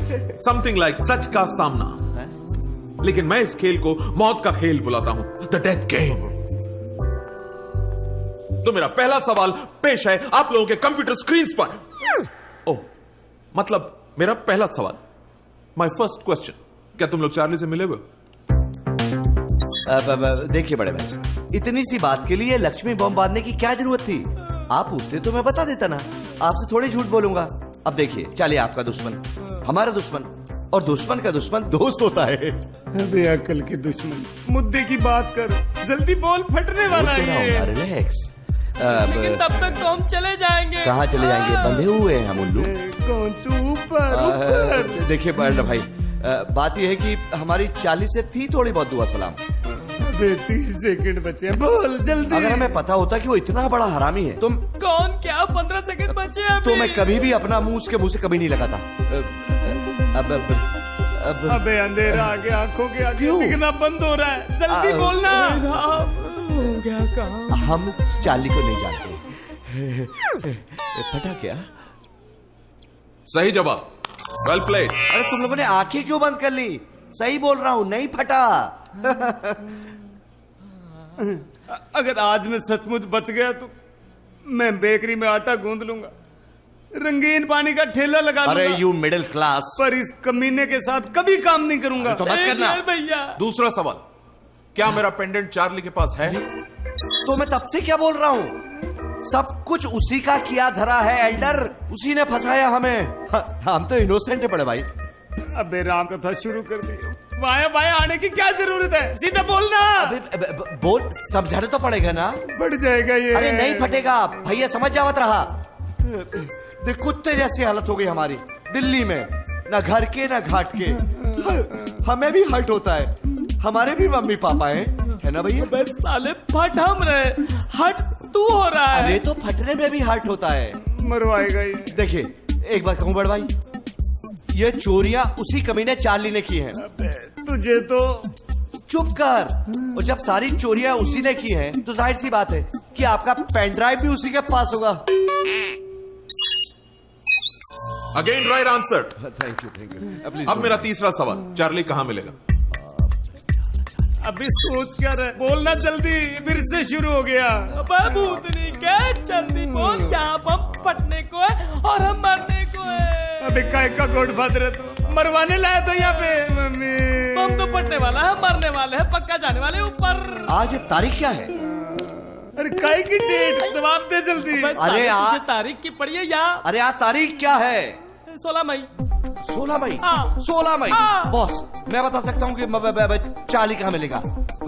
something like सच का सामना। लेकिन मैं इस खेल को मौत का खेल बुलाता हूं, द डेथ गेम। तो मेरा पहला सवाल पेश है आप लोगों के कंप्यूटर स्क्रीन पर। ओह, मतलब मेरा पहला सवाल, माय फर्स्ट क्वेश्चन, क्या तुम लोग चार्ली से मिले हुए? देखिए बड़े भाई, इतनी सी बात के लिए लक्ष्मी बम बांधने की क्या जरूरत थी? आप पूछते तो मैं बता देता ना, आपसे थोड़ी झूठ बोलूंगा। अब देखिए, चलिए आपका दुश्मन हमारा दुश्मन, और दुश्मन का दुश्मन दोस्त होता है। अबे अकल के दुश्मन, मुद्दे की बात कर, जल्दी बोल, फटने वाला है। रिलैक्स। लेकिन तब तक तो हम चले जाएंगे। कहाँ चले जाएंगे? बंधे हुए हैं हम उल्लू। ऊपर। देखिए बड़े भाई, बात यह है कि हमारी 40 से थी थोड़ी बहुत दुआ सलाम। 30 सेकंड बचे हैं, बोल जल्दी। अगर हमें पता होता कि वो इतना बड़ा हरामी है, तुम कौन क्या 15 सेकंड बचे हैं तो मैं कभी भी अपना मुंह उसके मुंह से कभी नहीं लगाता। अबे अंधेरा आ गया, आंखों के आगे दिखना बंद हो रहा है, जल्दी बोलना। हम चार्ली को नहीं जानते। फटा क्या? सही जवाब, वेल प्लेड। अरे तुम लोगों ने आंखें क्यों बंद कर ली? सही बोल रहा हूं, नहीं फटा। अगर आज मैं सचमुच बच गया तो मैं बेकरी में आटा गूंद लूंगा, रंगीन पानी का ठेला लगा लूंगा। अरे यू मिडिल क्लास। पर इस कमीने के साथ कभी काम नहीं करूंगा। तो मत करना भैया। दूसरा सवाल, क्या मेरा पेंडेंट चार्ली के पास है? तो मैं तब से क्या बोल रहा हूँ, सब कुछ उसी का किया धरा है एल्डर, उसी ने फंसाया हमें। हम तो इनोसेंट है बड़े भाई। अबे राम कथा शुरू कर दी, वाया वाया आने की क्या जरूरत है? सीधा बोलना। बोल, समझाने तो पड़ेगा ना। बढ़ जाएगा ये। अरे नहीं फटेगा भैया, समझ जावत रहा। देख कुत्ते जैसी हालत हो गई हमारी दिल्ली में, ना घर के ना घाट के। हमें भी हर्ट होता है, हमारे भी मम्मी पापा हैं, है ना भैया? बस साले फट हम रहे, हट तू हो रहा है। अरे तो फटने में भी हर्ट होता है, मरवाएगा ये। देखिए एक बात कहूँ बड़ भाई, ये चोरियां उसी कमीने चार्ली ने की हैं। तुझे तो चुप कर। और जब सारी चोरियां उसी ने की हैं, तो जाहिर सी बात है कि आपका पेन ड्राइव भी उसी के पास होगा। Again right answer. Thank you please. अब मेरा तीसरा सवाल, चार्ली कहाँ मिलेगा? अभी सोच क्या रहे, बोलना जल्दी, फिर से शुरू हो गया। भूतनी क्या जल्दी बोल, यहाँ बम फटने को है और हम मरने को है। अबे काय का गोड फादर तू, मरवाने लाया था यहाँ पे। मम्मी बम तो फटने वाला है, मरने वाले हैं, पक्का जाने वाले ऊपर। आज तारीख क्या है? अरे काय की डेट, जवाब दे जल्दी। अरे तारीख की पड़ी है यहाँ। अरे आज तारीख क्या है? 16 मई। 16 मई 16 मई बॉस, मैं बता सकता हूँ कि चार्ली कहाँ मिलेगा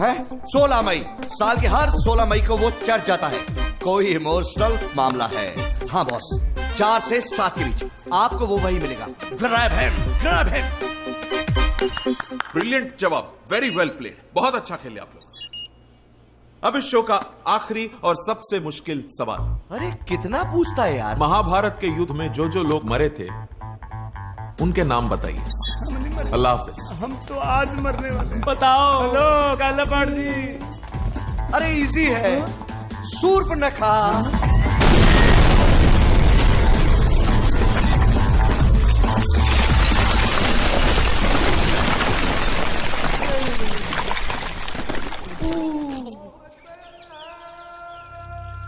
है। 16 मई, साल के हर 16 मई को वो चर्च जाता है। कोई इमोशनल मामला है। हाँ बॉस, 4 से 7 के बीच आपको वो वही मिलेगा। Grab him, grab him. Brilliant जवाब, वेरी वेल प्लेड, बहुत अच्छा खेले आप लोग। अब इस शो का आखिरी और सबसे मुश्किल सवाल। अरे कितना पूछता है यार। महाभारत के युद्ध में जो जो लोग मरे थे उनके नाम बताइए। अल्लाह हाफिज। हम तो आज मरने वाले। बताओ। हेलो काला पाड़ जी। अरे इजी है, शूर्पणखा।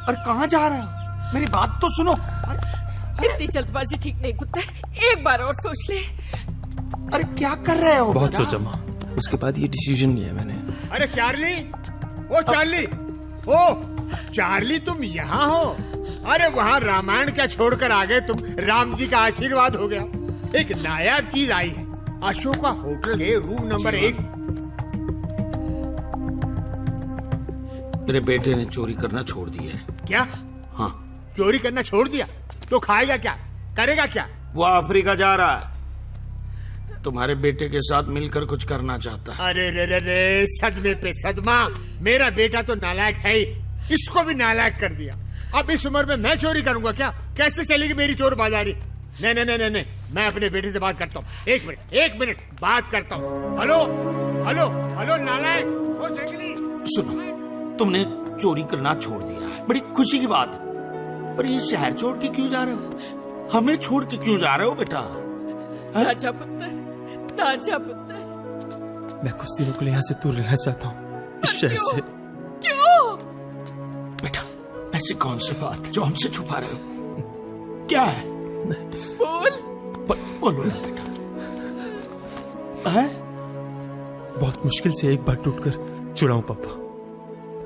अरे कहाँ जा रहे हो? मेरी बात तो सुनो। इतनी जल्दबाजी ठीक नहीं कुत्ता, एक बार और सोच ले। अरे क्या कर रहे हो? बहुत सोचा माँ, उसके बाद ये डिसीजन लिया मैंने। अरे चार्ली, ओ चार्ली, ओ चार्ली, तुम यहाँ हो? अरे वहाँ रामायण क्या छोड़कर आ गए तुम? राम जी का आशीर्वाद हो गया। एक नायाब चीज आई है, अशोका होटल के रूम नंबर 1। मेरे बेटे ने चोरी करना छोड़ दिया है। क्या? हाँ। चोरी करना छोड़ दिया तो खाएगा क्या, करेगा क्या? वो अफ्रीका जा रहा है, तुम्हारे बेटे के साथ मिलकर कुछ करना चाहता है। अरे रे रे रे, सदमे पे सदमा। मेरा बेटा तो नालायक है ही, इसको भी नालायक कर दिया। अब इस उम्र में मैं चोरी करूंगा क्या? कैसे चलेगी मेरी चोर बाजारी? नहीं नहीं नहीं नहीं, मैं अपने बेटे से बात करता हूँ। एक मिनट बात करता हूँ। हेलो हेलो हेलो नालायक, ओ जंगली। सुनो, तुमने चोरी करना छोड़ दिया है, बड़ी खुशी की बात है। पर ये शहर छोड़ के क्यों जा रहे हो? हमें छोड़ के क्यों जा रहे हो बेटा? राजा पुत्र, राजा पुत्र। मैं कुछ दिनों के लिए यहाँ से दूर रहना चाहता हूँ, इस शहर से। क्यों? बेटा, ऐसी कौन सी बात जो हमसे छुपा रहे हो? क्या है? बोल बेटा। है? बहुत मुश्किल से एक बार टूटकर जुड़ा हूं पापा,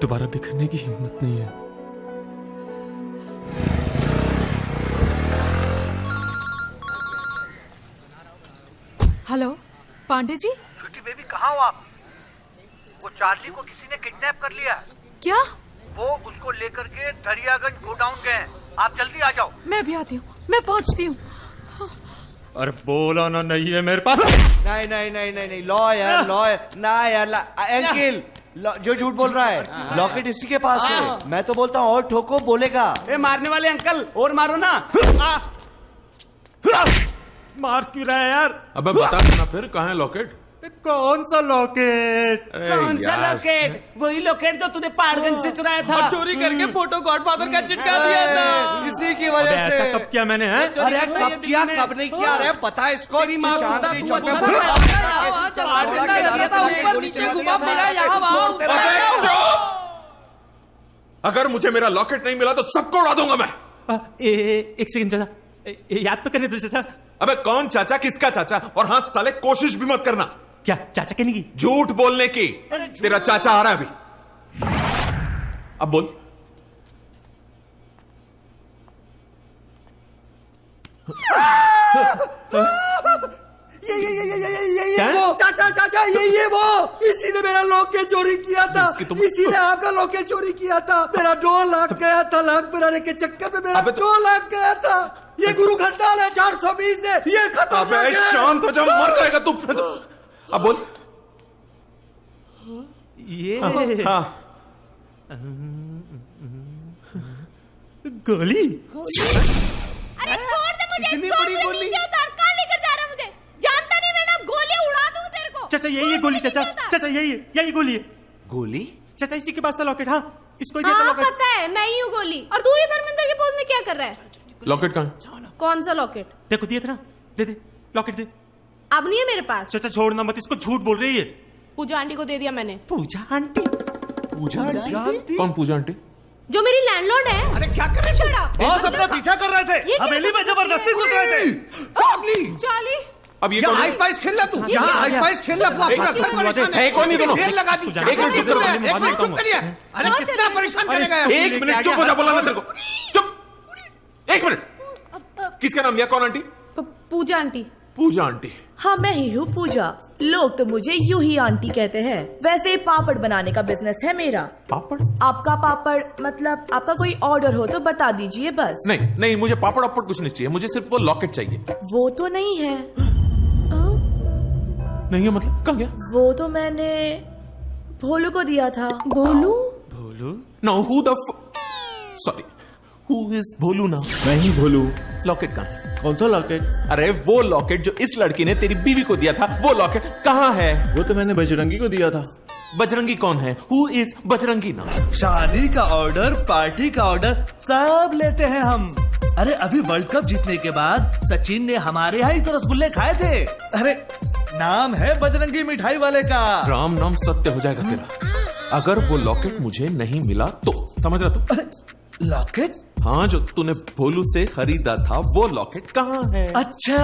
दोबारा बिखरने की हिम्मत नहीं है। हेलो पांडे जी। स्वीटी बेबी कहाँ हो आप? वो चार्ली को किसी ने किडनैप कर लिया। क्या? वो उसको लेकर के दरियागंज गोडाउन गए हैं। आप जल्दी आ जाओ। मैं भी आती हूँ, मैं पहुँचती हूँ। अरे बोला ना नहीं है मेरे पास। नहीं नहीं नहीं नहीं नहीं, लॉयर ना यार, अंकिल जो झूठ बोल रहा है, लॉकेट इसी के पास है। मैं तो बोलता हूँ और ठोको, बोलेगा। ए मारने वाले अंकल, और मारो ना। मार क्यों रहा है यार? अबे बता देना फिर, कहाँ है लॉकेट? कौन सा लॉकेट? कौन सा लॉकेट? वही लॉकेट जो तूने पहाड़गंज से चुराया था। चोरी करके फोटो गॉडफादर का चिटका दिया था। इसी की वजह से। ऐसा कब किया मैंने? है अरे कब किया, कब नहीं किया? अरे पता है इसको? चांदनी चौक में अगर मुझे मेरा लॉकेट नहीं मिला तो सबको उड़ा दूंगा मैं। एक सेकंड चाचा, याद तो करने दो चाचा। अबे कौन चाचा, किसका चाचा? और हाँ साले, कोशिश भी मत करना। क्या चाचा कहने की? झूठ बोलने की। तेरा चाचा आ रहा है अभी। अब बोल। ये वो चाचा ये वो, इसी ने मेरा लॉकेट चोरी किया था। इसी ने आपका लॉकेट चोरी किया था। मेरा 2 लाख गया था, लाख बनाने के चक्कर में मेरा 2 लाख गया था। ये गुरु घंटाल है 420 है, ये खत्म। अबे शांत हो जा, मर जाएगा तू। अब बोल। ये हाँ। गोली। अरे छोड़ दे मुझे, इतनी छोड़ बड़ी दे, गोली? नीचे उतार, कहाँ लेकर जा रहा है मुझे? जानता नहीं, मैं ना गोली उड़ा दूं तेरे को। चाचा यही है गोली, चाचा यही गोली है। गोली? चाचा इसी के पास था लॉकेट। हाँ, इसको ही दिया था हाँ लॉकेट। पता है, मैं ही हूँ गोली। और तू ये धर्मेंद्र के पोज में क्या कर रहा है? लॉकेट कहाँ है? कौन सा लॉकेट? देखो दिया था ना, दे लॉकेट दे। अब नहीं है मेरे पास। चाचा छोड़ना मत, इसको झूठ बोल रही है। पूजा आंटी को दे दिया मैंने। पूजा आंटी? पूजा आंटी? कौन पूजा आंटी? जो मेरी लैंडलॉर्ड है। अरे क्या कर रहे हो? बॉस अपना पीछा कर रहे थे, हवेली में जबरदस्ती घुस रहे थे। चार्ली, अब ये यहाँ आइस पाइस खेल रहा तू, यहाँ आइस पाइस खेल रहा तू। अपना घर परेशान है। कौन नहीं दोनों? ढेर लगा दी। एक मिनट चुप करो। एक मिनट चुप करिए। अरे कितना परेशान करेगा यार? एक मिनट चुप हो जा, बोला ना तेरे को। चुप। एक मिनट। किसका नाम लिया? कौन आंटी? पूजा आंटी। पूजा आंटी। हाँ मैं ही हूँ पूजा। लोग तो मुझे यूं ही आंटी कहते हैं। वैसे पापड़ बनाने का बिजनेस है मेरा। पापड़? आपका पापड़ मतलब आपका कोई ऑर्डर हो तो बता दीजिए बस। नहीं नहीं, मुझे पापड़ वापड़ कुछ नहीं चाहिए, मुझे सिर्फ वो लॉकेट चाहिए। वो तो नहीं है। नहीं है मतलब? कहाँ गया? वो तो मैंने भोलू को दिया था। Bholu? Bholu? No, who the sorry, who is Bholu ना? मैं ही भोलू। लॉकेट कहाँ है? कौन सा लॉकेट? अरे वो लॉकेट जो इस लड़की ने तेरी बीवी को दिया था, वो लॉकेट कहाँ है? वो तो मैंने बजरंगी को दिया था। बजरंगी कौन है? हु इज बजरंगी ना? शादी का ऑर्डर, पार्टी का ऑर्डर सब लेते हैं हम। अरे अभी वर्ल्ड कप जीतने के बाद सचिन ने हमारे यहाँ ही तो रसगुल्ले खाए थे। अरे नाम है बजरंगी मिठाई वाले का। राम नाम सत्य हो जाएगा तेरा। अगर वो लॉकेट मुझे नहीं मिला तो समझ रहा तू? लॉकेट? हाँ, जो तूने भोलू से खरीदा था वो लॉकेट कहाँ है? अच्छा,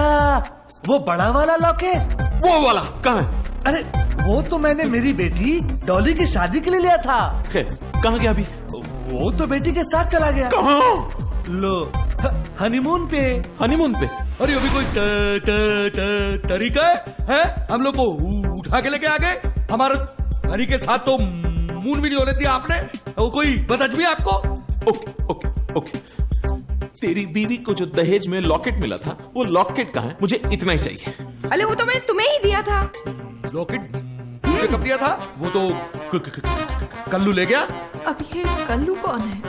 वो बड़ा वाला लॉकेट? वो वाला कहाँ है? अरे वो तो मैंने मेरी बेटी डॉली की शादी के लिए लिया था। खैर, कहाँ गया अभी? वो तो बेटी के साथ चला गया। कहाँ? लो, हनीमून पे। हनीमून पे? अरे अभी कोई तरीका है? हम लोग को उठा के लेके आ गए। हमारे हनी के साथ तो मून भी नहीं होने दिया आपने। वो कोई बदअजमी आपको? ओके ओके ओके, तेरी बीवी को जो दहेज में लॉकेट मिला था वो लॉकेट कहाँ है? मुझे इतना ही चाहिए। अरे वो तो मैंने तुम्हें ही दिया था। लॉकेट मुझे कब दिया था? वो तो कल्लू ले गया। अब ये कल्लू कौन है?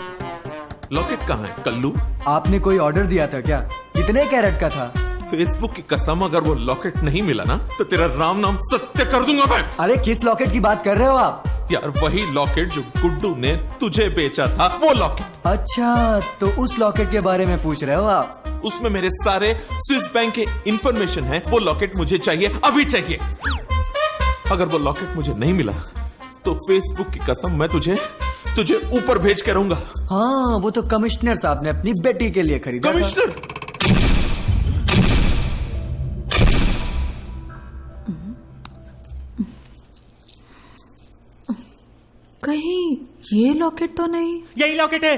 लॉकेट कहाँ है कल्लू? आपने कोई ऑर्डर दिया था क्या? कितने कैरेट का था? फेसबुक की कसम, अगर वो लॉकेट नहीं मिला ना तो तेरा राम नाम सत्य कर दूंगा मैं। अरे किस लॉकेट की बात कर रहे हो आप? यार वही लॉकेट जो गुड्डू ने तुझे बेचा था, वो लॉकेट। अच्छा, तो उस लॉकेट के बारे में पूछ रहे हो आप? उसमें मेरे सारे स्विस बैंक के इंफॉर्मेशन है। वो लॉकेट मुझे चाहिए, अभी चाहिए। अगर वो लॉकेट मुझे नहीं मिला तो फेसबुक की कसम मैं तुझे ऊपर भेज के रहूंगा। हाँ, वो तो कमिश्नर साहब ने अपनी बेटी के लिए खरीदा। कमिश्नर? कहीं ये लॉकेट तो नहीं? यही लॉकेट है।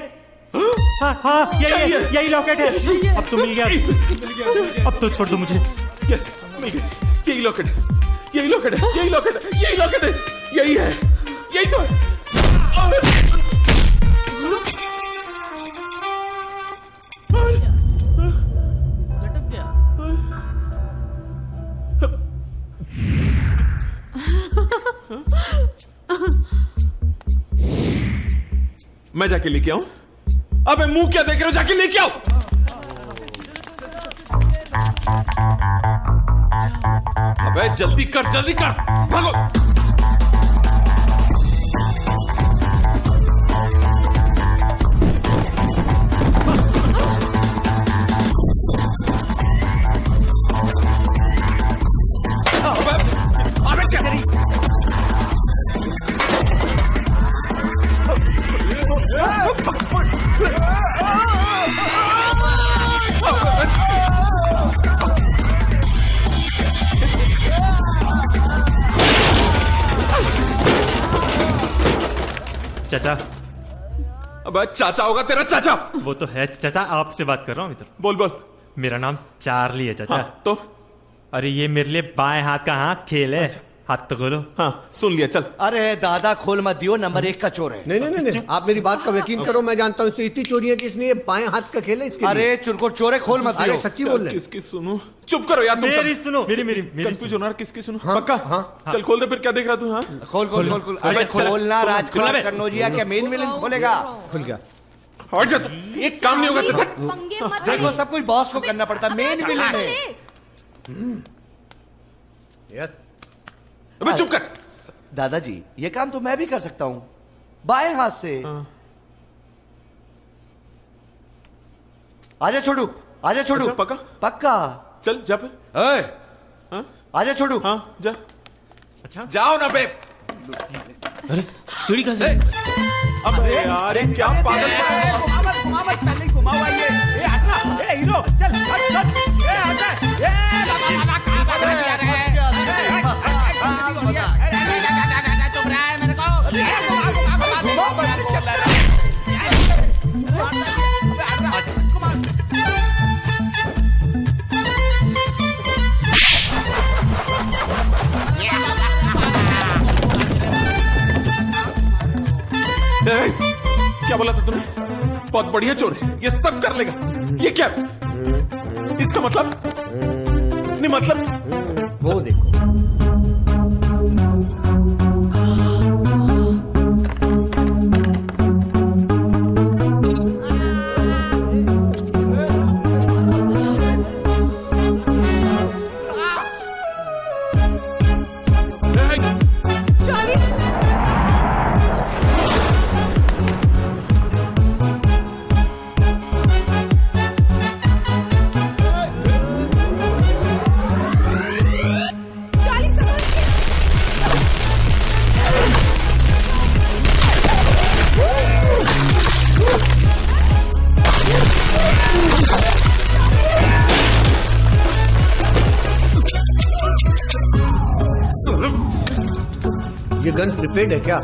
हाँ हाँ, यही लॉकेट है। अब तो मिल गया। अब तो छोड़ दो मुझे। यस, मिल गया। यही लॉकेट है, यही लॉकेट है, यही लॉकेट है, यही लॉकेट है, यही है, यही तो है। लटक गया। मैं जाके लेके आऊं? अबे मुंह क्या देख रहे हो? जाके लेके आओ। अबे जल्दी कर, जल्दी कर, भागो। अबे क्या करी? चाचा। अबे चाचा होगा तेरा चाचा? वो तो है चाचा, आपसे बात कर रहा हूँ। इधर बोल बोल। मेरा नाम चार्ली है चाचा। हाँ, तो? अरे ये मेरे लिए बाएं हाथ का हाँ खेल है। हाथ तो खोलो। हाँ सुन लिया, चल। अरे दादा खोल मत दियो, नंबर 1 का चोर है। नहीं, आप मेरी बात का यकीन करो, मैं जानता हूँ इतनी चोरियां कि इसमें ये बाएं हाथ का खेल है इसके लिए। अरे चुरकुट चोर है, खोल मत दियो। अरे सच्ची बोल रहे। किसकी सुनूं? चुप करो यार तुम सब। मेरी सुनो। मेरी कंफ्यूज होना। किसकी सुनूं? पक्का? हाँ। चल खोल दे फिर, क्या देख रहा तू? हाँ खोल खोल खोल खोल। अरे खोलना, राजकुमार कन्नौजिया के मेन विलन खोलेगा। खुल गया। हट जा तू, एक काम नहीं होगा। देखो सब कुछ बॉस को करना पड़ता, मेन विलन है। यस। अबे चुप कर। दादाजी ये काम तो मैं भी कर सकता हूँ, बाएं हाथ से। आजा छोड़ू, आजा छोड़ू। अच्छा, पक्का? पक्का। चल जा फिर। आजा छोड़ू। हाँ जा। अच्छा जाओ ना बे। अरे सीढ़ी कहाँ से? अबे यार ये क्या पागल है? घुमा मत, पहले ही घुमा हुआ ये। ए हटना, ए हीरो चल हट। ए हटना, ए बाबा कहां भाग रहा है? चुप रहा है मेरे को। चल रहा है। बोला था तूने? बहुत बढ़िया चोर है, ये सब कर लेगा। ये क्या? इसका मतलब नहीं, मतलब वो देखो। ये गन प्रिपेड है क्या?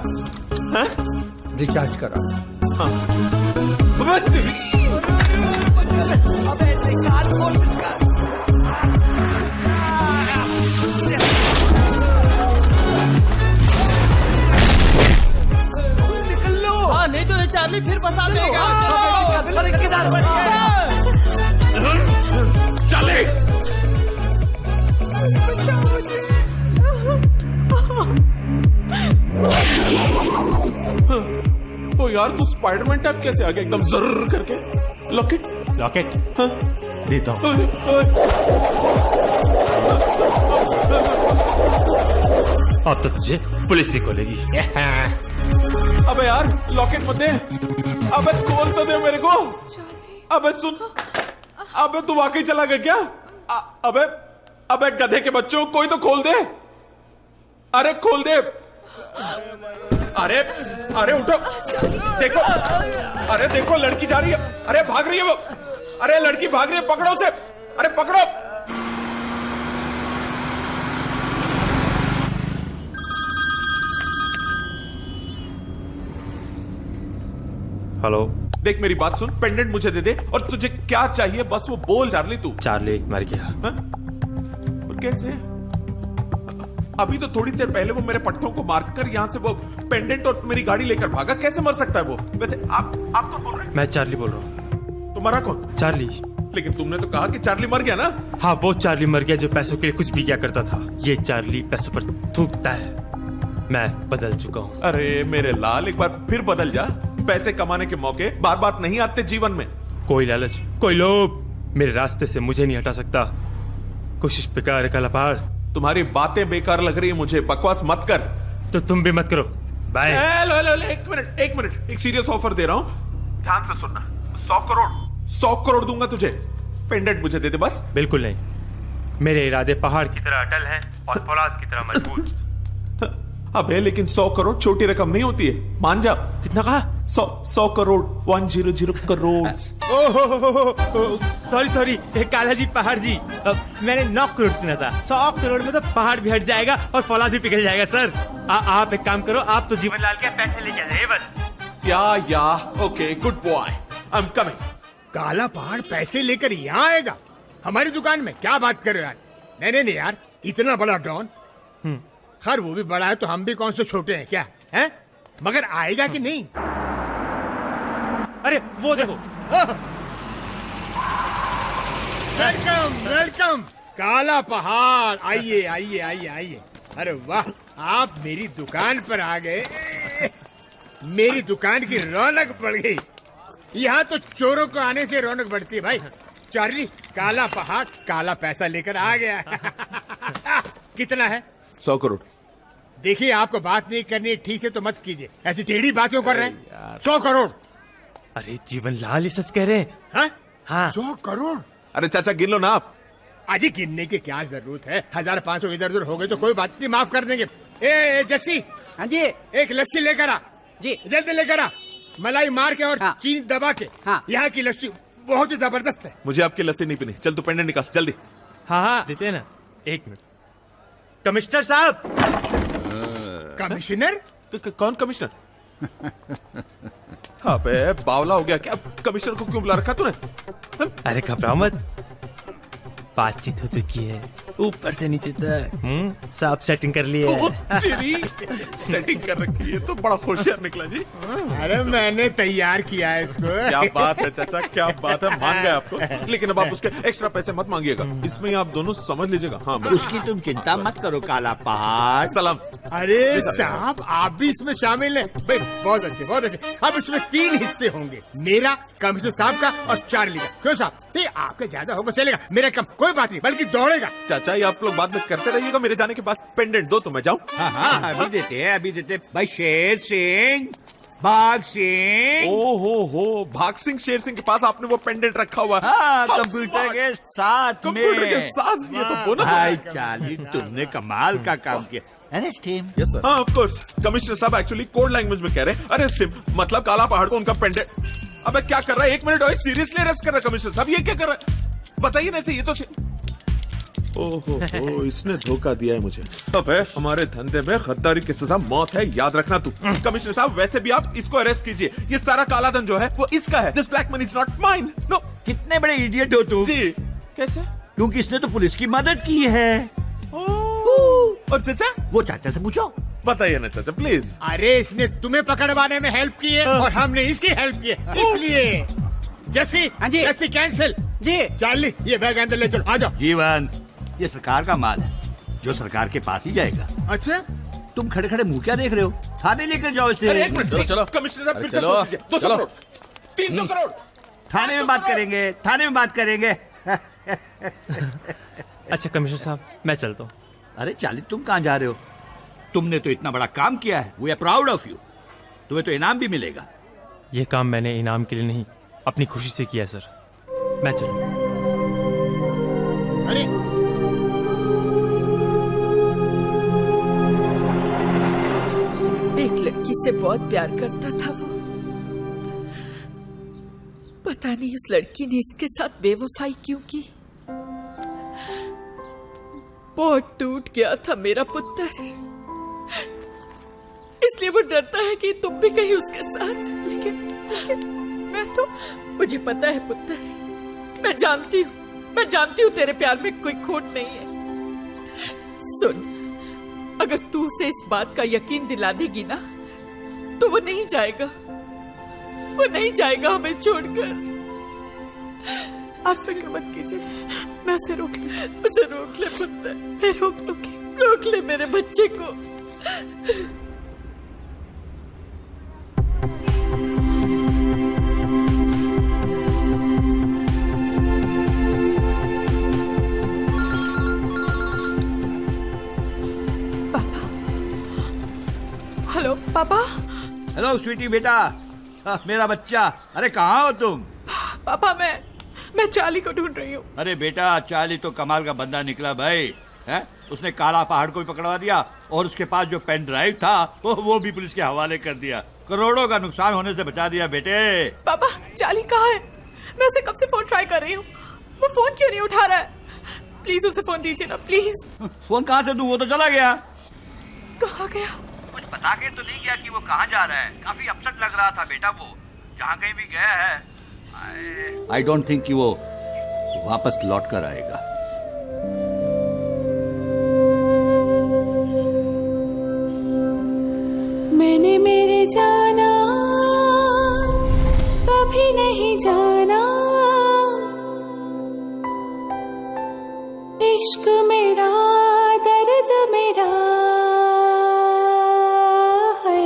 रिचार्ज करा। निकल लो। हाँ, नहीं तो ये चार्ली फिर फंसा देगा। चार्ली! ओ यार, तू स्पाइडरमैन टाइप कैसे आ गया एकदम जर्र करके? लॉकेट? लॉकेट? हाँ? देता हूँ। अब तो तुझे पुलिस ही खोलेगी। अबे यार, लॉकेट मत दे। अबे खोल तो दे मेरे को। अबे सुन, अबे तू वाकई चला गया क्या? अबे अबे गधे के बच्चों, कोई तो खोल दे। अरे खोल दे। अरे अरे उठो, देखो, अरे देखो लड़की जा रही है। अरे भाग रही है वो। अरे लड़की भाग रही है, पकड़ो उसे। अरे पकड़ो। हेलो, देख मेरी बात सुन, पेंडेंट मुझे दे दे और तुझे क्या चाहिए बस वो बोल। चार्ली तू? चार्ली मर गया। हाँ? और कैसे? अभी तो थोड़ी देर पहले वो मेरे पट्टों को मारकर यहाँ से वो पेंडेंट और मेरी गाड़ी लेकर भागा। कैसे मर सकता है वो? वैसे आप कौन बोल रहे हैं? मैं चार्ली बोल रहा हूँ। तुम्हारा कौन? चार्ली। लेकिन तुमने तो कहा कि चार्ली मर गया ना? हाँ, वो चार्ली मर गया जो पैसों के लिए कुछ भी किया करता था। ये चार्ली पैसों पर थूकता है। मैं बदल चुका हूँ। अरे मेरे लाल, एक बार फिर बदल जा। पैसे कमाने के मौके बार बार नहीं आते जीवन में। कोई लालच, कोई लोभ मेरे रास्ते से मुझे नहीं हटा सकता। कोशिश बेकार है काला पहाड़। तुम्हारी बातें बेकार लग रही है मुझे, बकवास मत कर। तो तुम भी मत करो। बाय। एक मिनट, एक सीरियस ऑफर दे रहा हूँ, ध्यान से सुनना। 100 करोड़ दूंगा तुझे। पेंडेंट मुझे दे दे बस। बिल्कुल नहीं, मेरे इरादे पहाड़ की तरह अटल हैं और फौलाद की तरह मजबूत। अबे लेकिन 100 करोड़ छोटी रकम नहीं होती है, मान जा। कितना कहा? 100 करोड़, 100 करोड़। सॉरी काला जी, पहाड़ जी, मैंने 9 करोड़ सुना था। 100 करोड़ में तो पहाड़ भी हट जाएगा और फौलाद भी पिघल जाएगा। सर आप एक काम करो, आप तो जीवन लाल के पैसे लेके आ जाइए बस। या okay, good boy, I am coming. काला पहाड़ पैसे लेकर यहाँ आएगा हमारी दुकान में? क्या बात कर रहे हो यार? नहीं यार, इतना बड़ा डॉन। खैर वो भी बड़ा है तो हम भी कौन से छोटे हैं क्या है? मगर आएगा कि नहीं? अरे वो देखो। वेलकम काला पहाड़, आइए आइए आइए आइए। अरे वाह, आप मेरी दुकान पर आ गए। मेरी दुकान की रौनक बढ़ गई। यहाँ तो चोरों को आने से रौनक बढ़ती है भाई। चार्ली, काला पहाड़ काला पैसा लेकर आ गया। कितना है? 100 करोड़। देखिए, आपको बात नहीं करनी है ठीक से तो मत कीजिए, ऐसी टेढ़ी बात क्यों कर रहे हैं? 100 करोड़। अरे जीवन लाल ये सच कह रहे हैं। हाँ 100 करोड़। अरे चाचा गिन लो ना आप। अजी गिनने की क्या जरूरत है? 1500 इधर उधर हो गए तो कोई बात नहीं, माफ कर देंगे। ए जस्सी। हाँ जी। एक लस्सी लेकर आ जी, जल्दी लेकर आ। मलाई मार के और चीनी दबा के। यहाँ की लस्सी बहुत ही जबरदस्त है। मुझे आपकी लस्सी नहीं पीनी। चल तू पेंडेंट निकाल जल्दी। हाँ देते हैं ना। 1 मिनट। कमिश्नर साहब। कमिश्नर? कौन कमिश्नर? अबे बावला हो गया क्या? कमिश्नर को क्यों बुला रखा तूने? अरे घबराओ मत, बातचीत हो चुकी है। ऊपर से नीचे तक साफ सेटिंग कर लिए सेटिंग कर रखी है तो बड़ा होशियार निकला जी। अरे मैंने तैयार किया है इसको। क्या बात है चाचा, क्या बात है, मान गए आपको। लेकिन अब आप उसके एक्स्ट्रा पैसे मत मांगिएगा, इसमें आप दोनों समझ लीजिएगा। हाँ उसकी तुम चिंता मत करो काला पहाड़। सलाम। अरे साहब आप भी इसमें शामिल हैं भाई, बहुत अच्छे बहुत अच्छे। अब इसमें 3 हिस्से होंगे, मेरा, कमिश्नर साहब का और चार्ली का। क्यों साहब? नहीं आपके ज्यादा होगा चलेगा, मेरा कम कोई बात नहीं, बल्कि दौड़ेगा। चाचा ये आप लोग बात में करते रहिएगा, मेरे जाने के बाद पेंडेंट दो तो मैं जाऊँ। हाँ अभी देते हैं अभी देते। भाई शेर सिंह, भाग सिंह। हो भाग सिंह शेर सिंह के पास आपने वो पेंडेंट रखा हुआ है। कंप्यूटर के साथ में। कंप्यूटर के साथ, ये तो बोनस है। भाई चार्ली तुमने कमाल का काम किया। Yes sir. हाँ ऑफ कोर्स, कमिश्नर साहब एक्चुअली कोड लैंग्वेज में कह रहे हैं। अरे सिम मतलब काला पहाड़ को उनका पेंडेंट। अबे क्या कर रहा है, 1 मिनट और सीरियसली अरेस्ट कर रहा है कमिश्नर साहब, ये क्या कर रहा है बताइए ना। ये तो ओहो इसने धोखा दिया है मुझे। अबे हमारे धंधे में गद्दारी की सजा मौत है, याद रखना तू। कमिश्नर साहब वैसे भी आप इसको अरेस्ट कीजिए, ये सारा काला धन जो है वो इसका है। This black money is not mine. No. कितने बड़े इडियट हो तुम। जी कैसे? क्योंकि इसने तो पुलिस की मदद की है। और चाचा? वो चाचा से पूछो। बताइए ना चाचा प्लीज। अरे इसने तुम्हें पकड़वाने में हेल्प की है और हमने इसकी हेल्प की है, इसलिए। जैसी जैसी कैंसिल। जी चार्ली ये बैग अंदर ले चलो, आ जाओ। जीवन ये सरकार का माल है जो सरकार के पास ही जाएगा। अच्छा तुम खड़े खड़े मुंह क्या देख रहे हो? थाने लेकर जाओ इसे। अरे 1 मिनट चलो कमिश्नर साहब फिर से सोच लीजिए। 200 करोड़ 300 करोड़। थाने में बात करेंगे, थाने में बात करेंगे। अच्छा कमिश्नर साहब मैं चलता हूँ। अरे चार्ली तुम कहाँ जा रहे हो? तुमने तो इतना बड़ा काम किया है, we are proud of you. तुम्हें तो इनाम भी मिलेगा। ये काम मैंने इनाम के लिए नहीं अपनी खुशी से किया सर। मैं चलूँ। अरे एक लड़की से बहुत प्यार करता था वो, पता नहीं उस लड़की ने इसके साथ बेवफाई क्यों की। बहुत टूट गया था मेरा पुत्र, इसलिए वो डरता है कि तुम भी कहीं उसके साथ। लेकिन मुझे पता है पुत्र, मैं जानती हूँ तेरे प्यार में कोई खोट नहीं है। सुन, अगर तू उसे इस बात का यकीन दिला देगी ना तो वो नहीं जाएगा हमें छोड़कर। आप फिक्र मत कीजिए, मैं उसे रोक ले पुत्र, मैं रोक लूंगी। रोक ले मेरे बच्चे को। हेलो पापा। हेलो स्वीटी बेटा, मेरा बच्चा। अरे कहाँ हो तुम? पापा मैं चार्ली को ढूंढ रही हूँ। अरे बेटा चार्ली तो कमाल का बंदा निकला भाई, है? उसने काला पहाड़ को भी पकड़वा दिया और उसके पास जो पेन ड्राइव था वो भी पुलिस के हवाले कर दिया। करोड़ों का नुकसान होने से बचा दिया बेटे। पापा चार्ली कहाँ है? मैं उसे कब से फोन ट्राई कर रही हूँ, वो फोन क्यों नहीं उठा रहा है? प्लीज उसे फोन दीजिए ना प्लीज। फोन कहाँ से दूं? वो तो चला गया। कहाँ गया? कुछ बता के तो नहीं गया कि वो कहाँ जा रहा है। काफी अपसेट लग रहा था बेटा वो, जहाँ कहीं भी गया है। आई डोंट थिंक कि वो वापस लौट कर आएगा। मैंने मेरे जाना कभी नहीं जाना, इश्क मेरा दर्द मेरा है।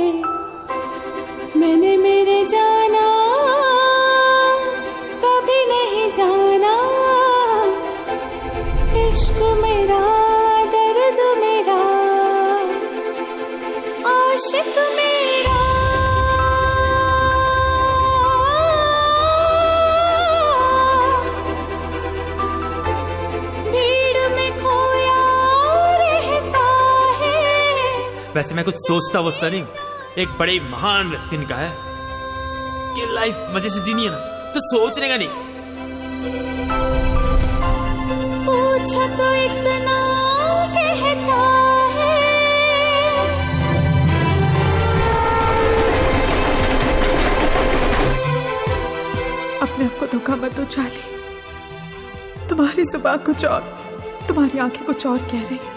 मैंने मेरे जाना कभी नहीं जाना, इश्क मेरा दर्द मेरा आशिक मेरा। भीड़ में खोया रहता है। वैसे मैं कुछ सोचता वोचता नहीं, एक बड़े महान व्यक्ति ने कहा है कि लाइफ मजे से जीनी है ना तो सोचने का नहीं। पूछा तो इतना कहता है। अपने आप को धोखा मत दो चार्ली, तुम्हारी जुबान कुछ और तुम्हारी आंखें कुछ और कह रही हैं।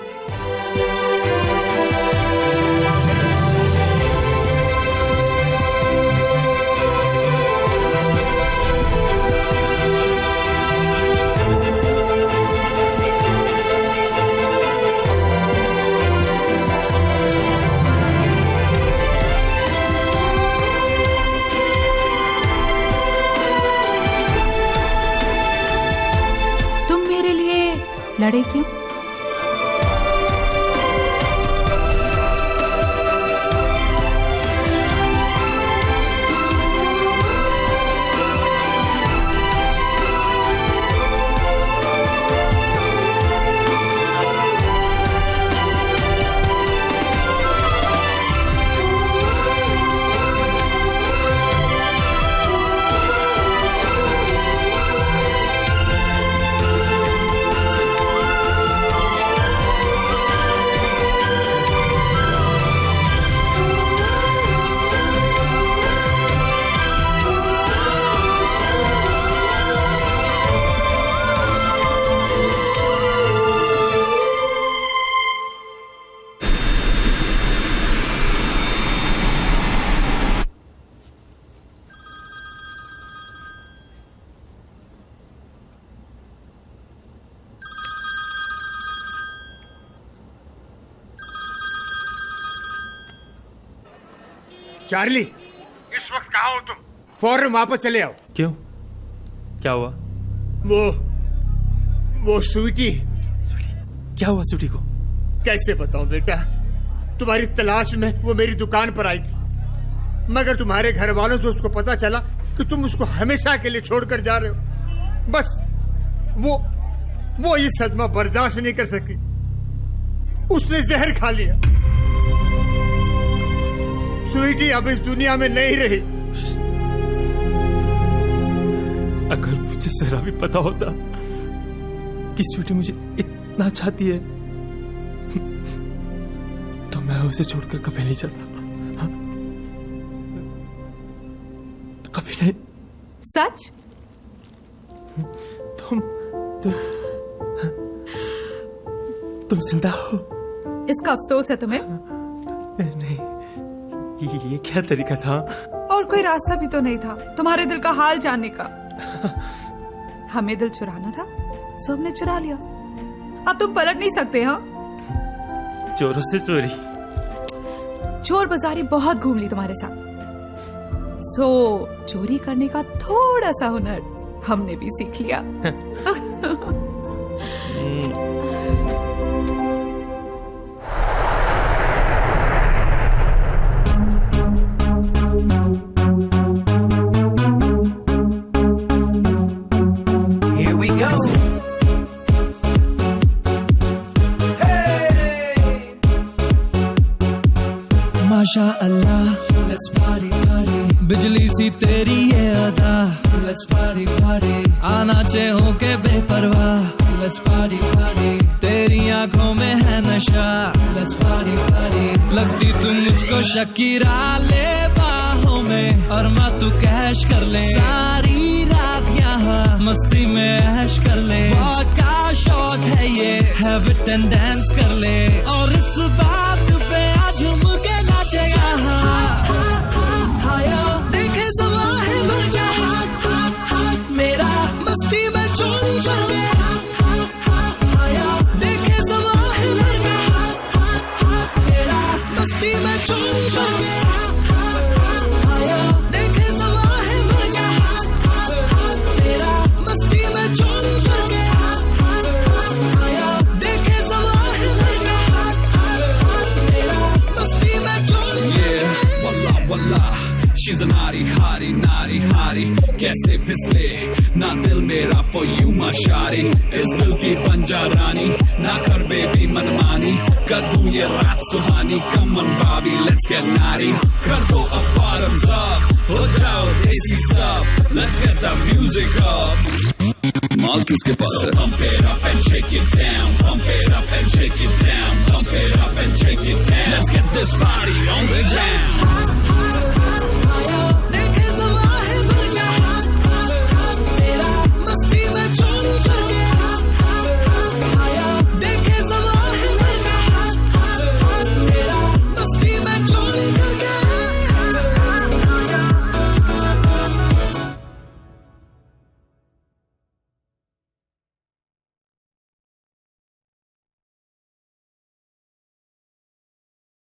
लड़े क्यों? चार्ली, इस वक्त कहाँ हो तुम? फौरन वापस चले आओ। क्यों? क्या हुआ? वो स्वीटी। क्या हुआ स्वीटी को? कैसे बताऊं बेटा, तुम्हारी तलाश में वो मेरी दुकान पर आई थी, मगर तुम्हारे घर वालों से उसको पता चला कि तुम उसको हमेशा के लिए छोड़कर जा रहे हो। बस वो ये सदमा बर्दाश्त नहीं कर सकी, उसने जहर खा लिया। स्वीटी अब इस दुनिया में नहीं रही। अगर मुझे जरा भी पता होता कि स्वीटी मुझे इतना चाहती है तो मैं उसे छोड़कर कभी नहीं जाता। हाँ? कभी नहीं। सच? तुम जिंदा हो? इसका अफसोस है तुम्हें? नहीं, ये क्या तरीका था? और कोई रास्ता भी तो नहीं था तुम्हारे दिल का हाल जानने का। हमें दिल चुराना था, सो हमने चुरा लिया। अब तुम पलट नहीं सकते। हाँ, चोरों से चोरी। चोर बाजारी बहुत घूम ली तुम्हारे साथ, सो चोरी करने का थोड़ा सा हुनर हमने भी सीख लिया। माशा अल्लाह, let's party party, बिजली सी तेरी ये अदा, let's party party, आना चाहो के बेपरवाह, let's party party, तेरी आंखों में है नशा, let's party party, लगती तुम मुझको शकीरा, ले बाहों में और मैं तू कैश कर ले, सारी रात यहाँ मस्ती में ऐश कर ले, वोडका शॉट है ये, have it and dance कर ले, और इस बात पे आज झूम के नाचेगा। देखे सवा है भर जा मेरा मस्ती में चोरी कर दे, देखे सवा है भर जा मेरा मस्ती में चोरी कर दे, देखे सवा है भर जा मेरा मस्ती में चोरी कर दे, देखे सवा है भर जा मेरा मस्ती में चोरी कर दे। वल्लाह she's a naughty hottie कैसे फिसले ना दिल मेरा for you my shawty, इस दिल की बंजा रानी ना कर बेबी मनमानी, कर दूं ये रात सुहानी, come on Bobby let's get naughty, कर दो अब bottoms up, हो जाओ देसी सब, let's get the music up। माल किसके पास है? Pump it up and shake it down, pump it up and shake it down, pump it up and shake it down, let's get this party on the down।